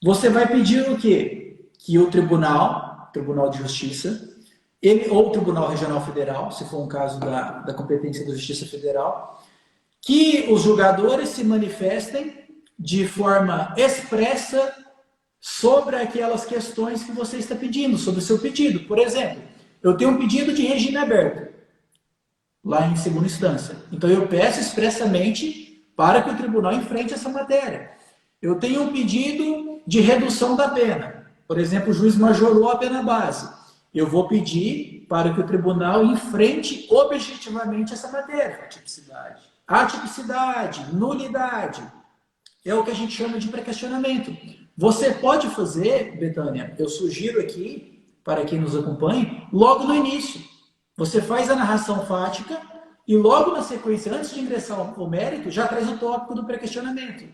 você vai pedir o quê? Que o Tribunal de Justiça, ou o Tribunal Regional Federal, se for um caso da competência da Justiça Federal, que os julgadores se manifestem de forma expressa sobre aquelas questões que você está pedindo, sobre o seu pedido. Por exemplo, eu tenho um pedido de regime aberto, lá em segunda instância. Então eu peço expressamente para que o tribunal enfrente essa matéria. Eu tenho um pedido de redução da pena. Por exemplo, o juiz majorou a pena base. Eu vou pedir para que o tribunal enfrente objetivamente essa matéria. Atipicidade, nulidade. É o que a gente chama de pré-questionamento. Você pode fazer, Betânia, eu sugiro aqui, para quem nos acompanha, logo no início. Você faz a narração fática e logo na sequência, antes de ingressar o mérito, já traz o tópico do pré-questionamento.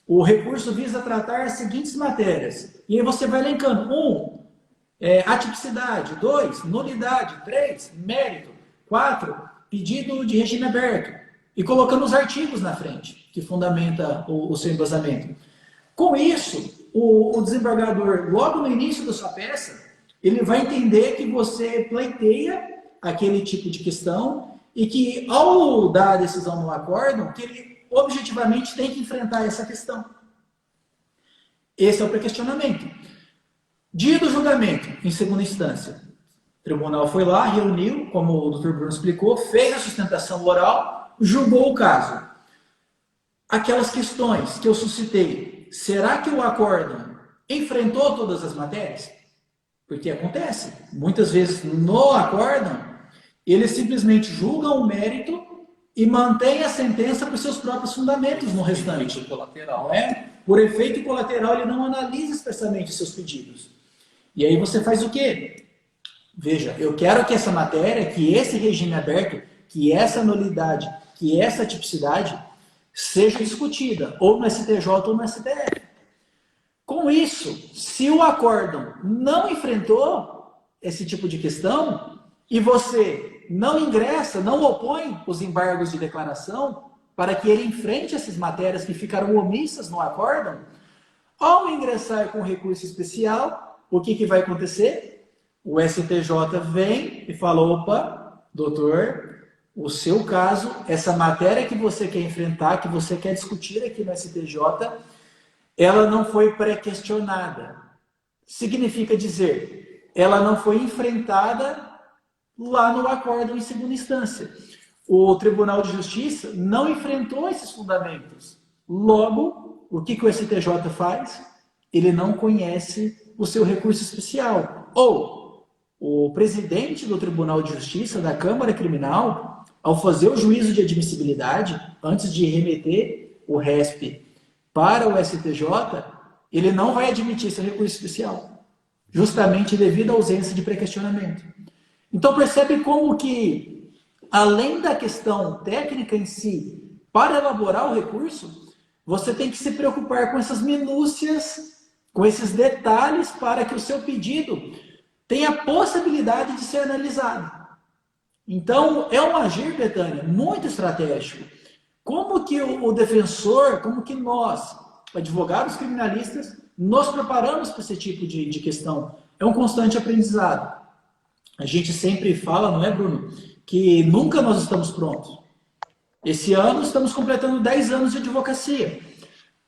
O recurso visa tratar as seguintes matérias. E aí você vai elencando. atipicidade. 2, nulidade. 3, mérito. 4, pedido de regime aberto. E colocando os artigos na frente, que fundamenta o seu embasamento. Com isso, o desembargador, logo no início da sua peça, ele vai entender que você pleiteia aquele tipo de questão e que, ao dar a decisão no acórdão, que ele objetivamente tem que enfrentar essa questão. Esse é o pré-questionamento. Dia do julgamento, em segunda instância. O tribunal foi lá, reuniu, como o Dr. Bruno explicou, fez a sustentação oral, julgou o caso. Aquelas questões que eu suscitei, será que o acórdão enfrentou todas as matérias? Porque acontece. Muitas vezes no acórdão, eles simplesmente julgam o mérito e mantêm a sentença por seus próprios fundamentos no restante. Colateral. Não é? Por efeito colateral, ele não analisa expressamente seus pedidos. E aí você faz o quê? Veja, eu quero que essa matéria, que esse regime aberto, que essa nulidade, que essa tipicidade seja discutida, ou no STJ ou no STF. Com isso, se o acórdão não enfrentou esse tipo de questão, e você não ingressa, não opõe os embargos de declaração, para que ele enfrente essas matérias que ficaram omissas no acórdão, ao ingressar com recurso especial, o que vai acontecer? O STJ vem e fala, opa, doutor, o seu caso, essa matéria que você quer enfrentar, que você quer discutir aqui no STJ, ela não foi pré-questionada. Significa dizer, ela não foi enfrentada lá no acórdão em segunda instância. O Tribunal de Justiça não enfrentou esses fundamentos. Logo, o que o STJ faz? Ele não conhece o seu recurso especial. Ou, o presidente do Tribunal de Justiça, da Câmara Criminal, ao fazer o juízo de admissibilidade, antes de remeter o RESP para o STJ, ele não vai admitir esse recurso especial, justamente devido à ausência de pré-questionamento. Então percebe como que, além da questão técnica em si, para elaborar o recurso, você tem que se preocupar com essas minúcias, com esses detalhes, para que o seu pedido tenha a possibilidade de ser analisado. Então, é um agir, Betânia, muito estratégico. Como que o defensor, como que nós, advogados criminalistas, nos preparamos para esse tipo de questão? É um constante aprendizado. A gente sempre fala, não é, Bruno, que nunca nós estamos prontos. Esse ano estamos completando 10 anos de advocacia.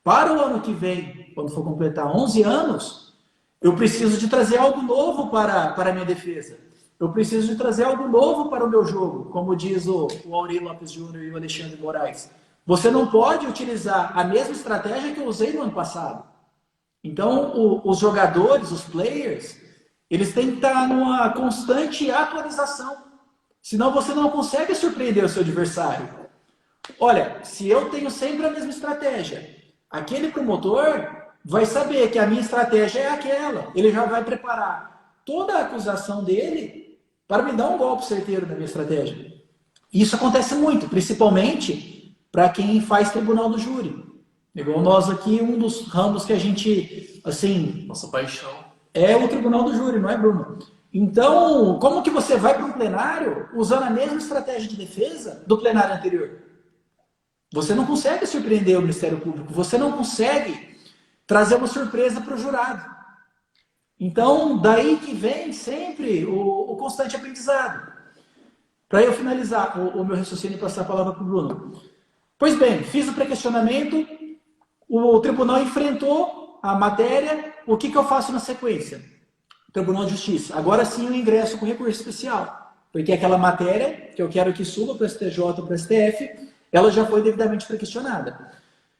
Para o ano que vem, quando for completar 11 anos, eu preciso de trazer algo novo para a minha defesa. Eu preciso de trazer algo novo para o meu jogo, como diz o Auri Lopes Júnior e o Alexandre Moraes. Você não pode utilizar a mesma estratégia que eu usei no ano passado. Então, os jogadores, os players, eles têm que estar numa constante atualização. Senão você não consegue surpreender o seu adversário. Olha, se eu tenho sempre a mesma estratégia, aquele promotor vai saber que a minha estratégia é aquela. Ele já vai preparar toda a acusação dele para me dar um golpe certeiro na minha estratégia. Isso acontece muito, principalmente para quem faz tribunal do júri. Igual nós aqui, um dos ramos que a gente, assim... Nossa paixão. É o tribunal do júri, não é, Bruno? Então, como que você vai para um plenário usando a mesma estratégia de defesa do plenário anterior? Você não consegue surpreender o Ministério Público, você não consegue trazer uma surpresa para o jurado. Então, daí que vem sempre o constante aprendizado. Para eu finalizar o meu raciocínio e passar a palavra para o Bruno. Pois bem, fiz o pré-questionamento, o tribunal enfrentou a matéria, o que eu faço na sequência? Tribunal de Justiça. Agora sim eu ingresso com recurso especial, porque aquela matéria que eu quero que suba para o STJ ou para o STF, ela já foi devidamente pré-questionada.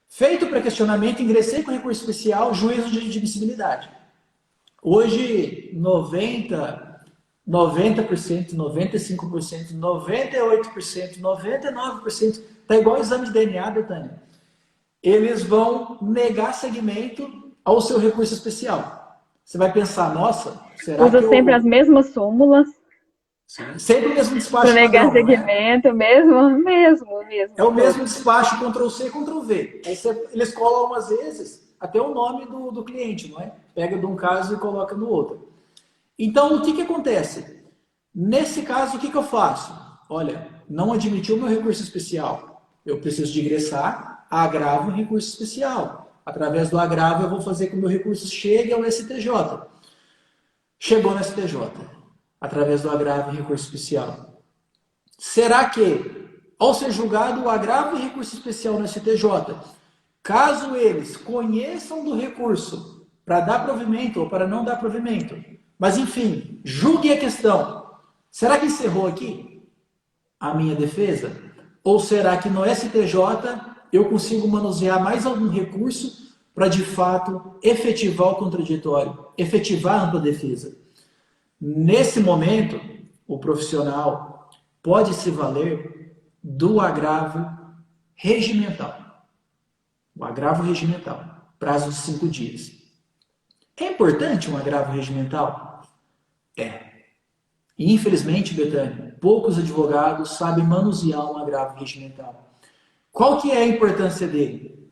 Feito o pré-questionamento, ingressei com recurso especial, juízo de admissibilidade. Hoje, 90%, 95%, 98%, 99%, está igual ao exame de DNA, Betânia. Eles vão negar seguimento ao seu recurso especial. Você vai pensar, nossa, será Usa que sempre as mesmas súmulas. Sim. Sempre o mesmo despacho. Para negar segmento, né? mesmo. É o mesmo despacho, Ctrl+C, Ctrl+V. Aí eles colam, às vezes, até o nome do cliente, não é? Pega de um caso e coloca no outro. Então, o que que acontece? Nesse caso, o que que eu faço? Olha, não admitiu o meu recurso especial. Eu preciso de ingressar, agravo um recurso especial. Através do agravo, eu vou fazer com que o meu recurso chegue ao STJ. Chegou no STJ, através do agravo e recurso especial. Será que, ao ser julgado o agravo e recurso especial no STJ, caso eles conheçam do recurso para dar provimento ou para não dar provimento, mas enfim, julguem a questão, será que encerrou aqui a minha defesa? Ou será que no STJ eu consigo manusear mais algum recurso para de fato efetivar o contraditório, efetivar a ampla defesa? Nesse momento, o profissional pode se valer do agravo regimental. O agravo regimental, prazo de 5 dias. É importante um agravo regimental? É. E, infelizmente, Betânia, poucos advogados sabem manusear um agravo regimental. Qual que é a importância dele?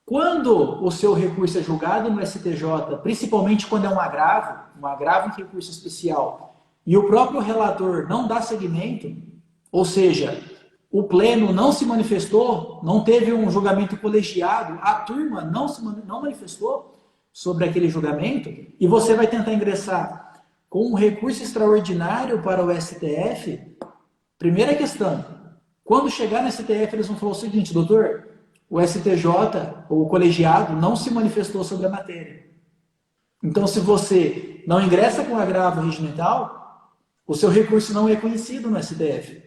Quando o seu recurso é julgado no STJ, principalmente quando é um agravo em recurso especial, e o próprio relator não dá seguimento, ou seja, o pleno não se manifestou, não teve um julgamento colegiado, a turma não manifestou sobre aquele julgamento, e você vai tentar ingressar com um recurso extraordinário para o STF, primeira questão, quando chegar no STF, eles vão falar o seguinte, doutor, o STJ, ou o colegiado, não se manifestou sobre a matéria. Então, se você não ingressa com agravo regimental, o seu recurso não é conhecido no STF.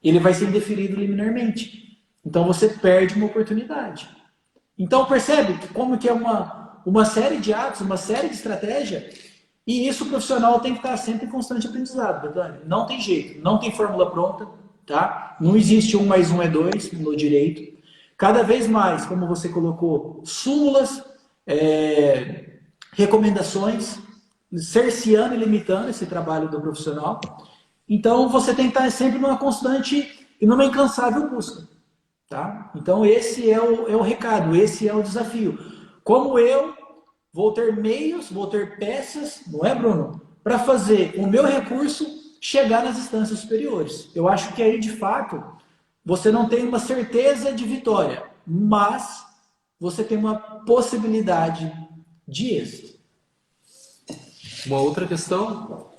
Ele vai ser indeferido liminarmente. Então, você perde uma oportunidade. Então, percebe como que é uma série de atos, uma série de estratégias, e isso o profissional tem que estar sempre em constante aprendizado, Betânia. Não tem jeito, não tem fórmula pronta, tá? Não existe 1 mais 1 é 2 no direito. Cada vez mais, como você colocou, súmulas, recomendações, cerceando e limitando esse trabalho do profissional. Então, você tem que estar sempre numa constante e numa incansável busca. Tá? Então, esse é o recado, esse é o desafio. Como eu vou ter meios, vou ter peças, não é, Bruno? Para fazer o meu recurso chegar nas instâncias superiores. Eu acho que aí, de fato, você não tem uma certeza de vitória, mas você tem uma possibilidade de êxito. Uma outra questão,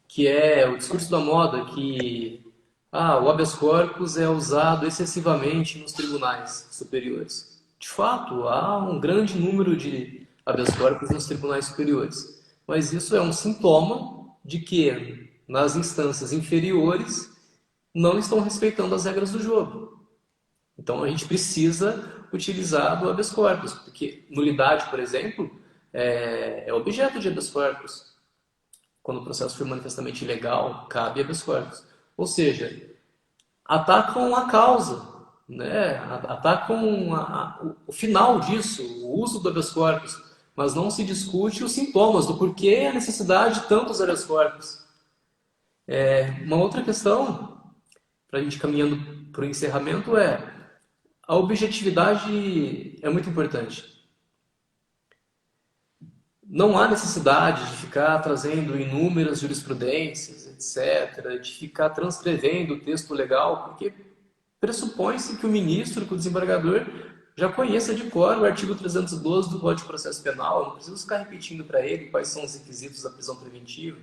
que é o discurso da moda, que o habeas corpus é usado excessivamente nos tribunais superiores. De fato, há um grande número de habeas corpus nos tribunais superiores, mas isso é um sintoma de que nas instâncias inferiores não estão respeitando as regras do jogo. Então a gente precisa utilizar do habeas corpus, porque nulidade, por exemplo, é objeto de habeas corpus. Quando o processo for manifestamente ilegal, cabe habeas corpus. Ou seja, atacam a causa, né? Atacam o final disso, o uso do habeas corpus, mas não se discute os sintomas do porquê a necessidade de tantos habeas corpus. Uma outra questão, para a gente caminhando para o encerramento, a objetividade é muito importante. Não há necessidade de ficar trazendo inúmeras jurisprudências, etc., de ficar transcrevendo o texto legal, porque pressupõe-se que o ministro, que o desembargador, já conheça de cor o artigo 312 do Código de Processo Penal. Eu não preciso ficar repetindo para ele quais são os requisitos da prisão preventiva.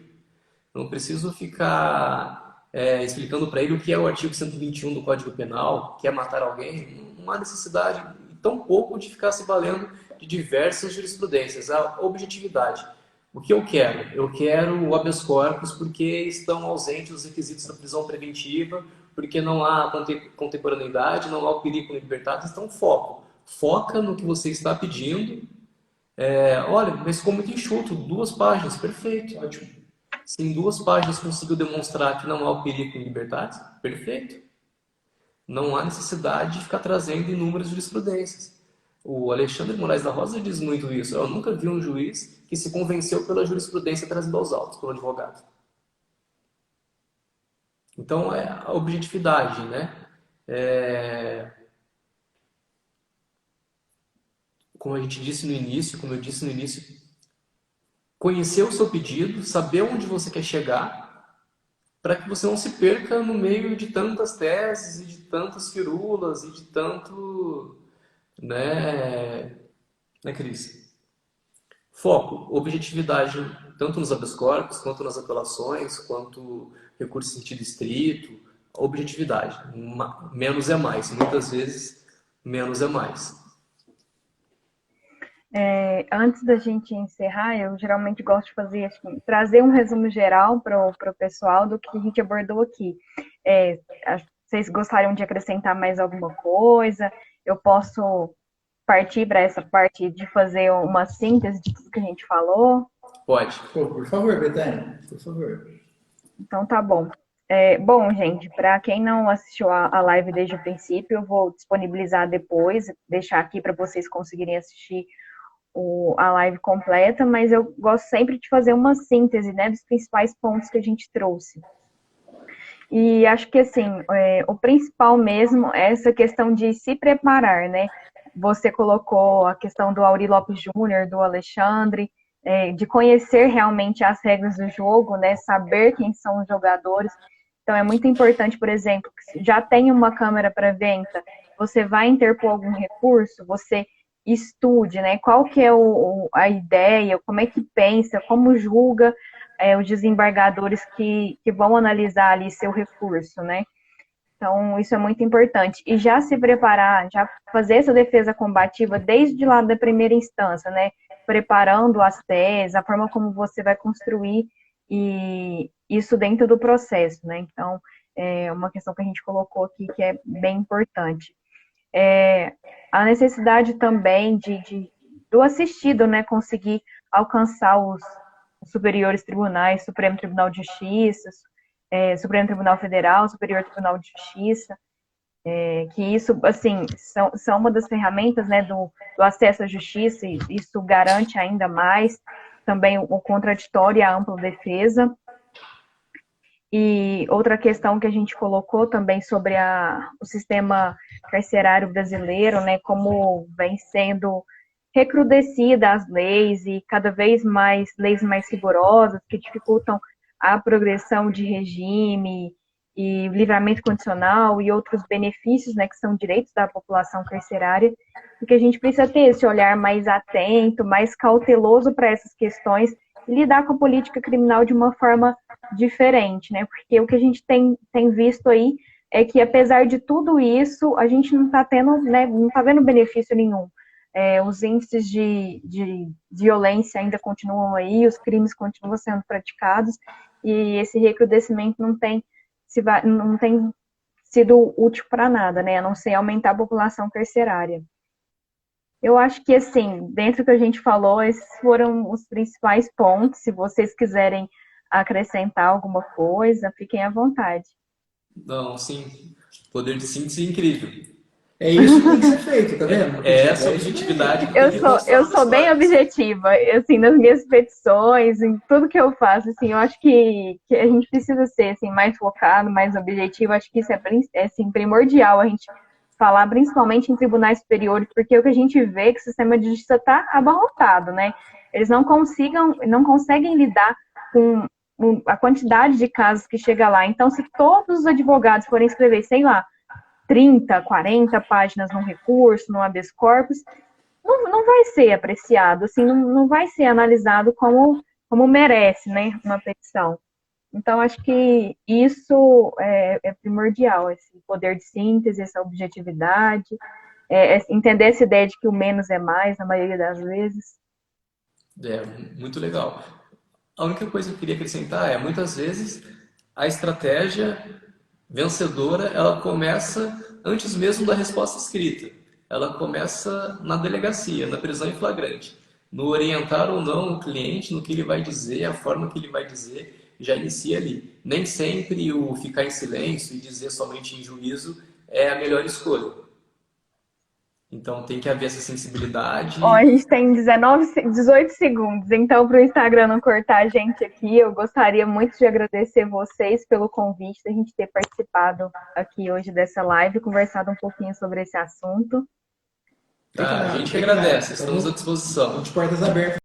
Eu não preciso ficar explicando para ele o que é o artigo 121 do Código Penal, que é matar alguém. Não há necessidade, tão pouco, de ficar se valendo de diversas jurisprudências. A objetividade. O que eu quero? Eu quero o habeas corpus porque estão ausentes os requisitos da prisão preventiva, porque não há contemporaneidade, não há o perigo libertado. Então, foca no que você está pedindo. Olha, mas ficou muito enxuto, 2 páginas, perfeito, ótimo. Se em 2 páginas conseguiu demonstrar que não há o perigo em liberdade, perfeito. Não há necessidade de ficar trazendo inúmeras jurisprudências. O Alexandre Moraes da Rosa diz muito isso. Eu nunca vi um juiz que se convenceu pela jurisprudência trazida aos autos, pelo advogado. Então, é a objetividade, né? Como a gente disse no início, como eu disse no início, conhecer o seu pedido, saber onde você quer chegar, para que você não se perca no meio de tantas teses e de tantas firulas e de tanto, né, Cris? Foco, objetividade, tanto nos habeas corpus, quanto nas apelações, quanto recurso em sentido estrito, objetividade. Menos é mais. Muitas vezes, menos é mais. Antes da gente encerrar, eu geralmente gosto de fazer, assim, trazer um resumo geral para o pessoal do que a gente abordou aqui. Vocês gostariam de acrescentar mais alguma coisa? Eu posso partir para essa parte de fazer uma síntese de tudo que a gente falou? Pode. Pô, por favor, Betânia, por favor. Então tá bom. Bom, gente, para quem não assistiu a live desde o princípio, eu vou disponibilizar depois, deixar aqui para vocês conseguirem assistir a live completa, mas eu gosto sempre de fazer uma síntese, né, dos principais pontos que a gente trouxe. E acho que, assim, o principal mesmo é essa questão de se preparar, né? Você colocou a questão do Auri Lopes Júnior, do Alexandre, de conhecer realmente as regras do jogo, né? Saber quem são os jogadores. Então, é muito importante, por exemplo, que já tem uma câmera para venda, você vai interpor algum recurso, você estude, né? Qual que é a ideia, como é que pensa, como julga os desembargadores que vão analisar ali seu recurso, né? Então, isso é muito importante. E já se preparar, já fazer essa defesa combativa desde lá da primeira instância, né? Preparando as teses, a forma como você vai construir e isso dentro do processo, né? Então, é uma questão que a gente colocou aqui que é bem importante. A necessidade também do assistido, né? Conseguir alcançar os superiores tribunais, Supremo Tribunal de Justiça, Supremo Tribunal Federal, Superior Tribunal de Justiça, que isso, assim, são uma das ferramentas, né, do acesso à justiça, e isso garante ainda mais também o contraditório e a ampla defesa. E outra questão que a gente colocou também sobre o sistema carcerário brasileiro, né, como vem sendo recrudescida as leis e cada vez mais leis mais rigorosas que dificultam a progressão de regime e livramento condicional e outros benefícios, né, que são direitos da população carcerária, porque a gente precisa ter esse olhar mais atento, mais cauteloso para essas questões e lidar com a política criminal de uma forma diferente, né? Porque o que a gente tem visto aí é que, apesar de tudo isso, a gente não está tendo, né, não está vendo benefício nenhum. Os índices de violência ainda continuam aí, os crimes continuam sendo praticados e esse recrudescimento não tem sido útil para nada, né? A não ser aumentar a população carcerária. Eu acho que, assim, dentro do que a gente falou, esses foram os principais pontos. Se vocês quiserem acrescentar alguma coisa, fiquem à vontade. Não, sim. Poder de síntese é incrível. É isso que tem que ser feito, tá vendo? Essa objetividade que Eu tem que constar sou nas bem histórias. objetiva, assim, nas minhas petições, em tudo que eu faço, assim, eu acho que a gente precisa ser, assim, mais focado, mais objetivo, acho que isso assim, primordial, a gente falar principalmente em tribunais superiores, porque o que a gente vê é que o sistema de justiça está abarrotado, né? Eles não conseguem lidar com a quantidade de casos que chega lá. Então, se todos os advogados forem escrever, sei lá, 30, 40 páginas num recurso, num habeas corpus, não vai ser apreciado, assim, não vai ser analisado como merece, né, uma petição. Então, acho que isso é primordial, esse poder de síntese, essa objetividade, entender essa ideia de que o menos é mais, na maioria das vezes. É muito legal. A única coisa que eu queria acrescentar é, muitas vezes, a estratégia vencedora, ela começa antes mesmo da resposta escrita. Ela começa na delegacia, na prisão em flagrante. No orientar ou não o cliente, no que ele vai dizer, a forma que ele vai dizer, já inicia ali. Nem sempre o ficar em silêncio e dizer somente em juízo é a melhor escolha. Então tem que haver essa sensibilidade. Ó, a gente tem 18 segundos, então para o Instagram não cortar a gente aqui, eu gostaria muito de agradecer vocês pelo convite, da gente ter participado aqui hoje dessa live, conversado um pouquinho sobre esse assunto. A gente que agradece, estamos à disposição. De portas abertas.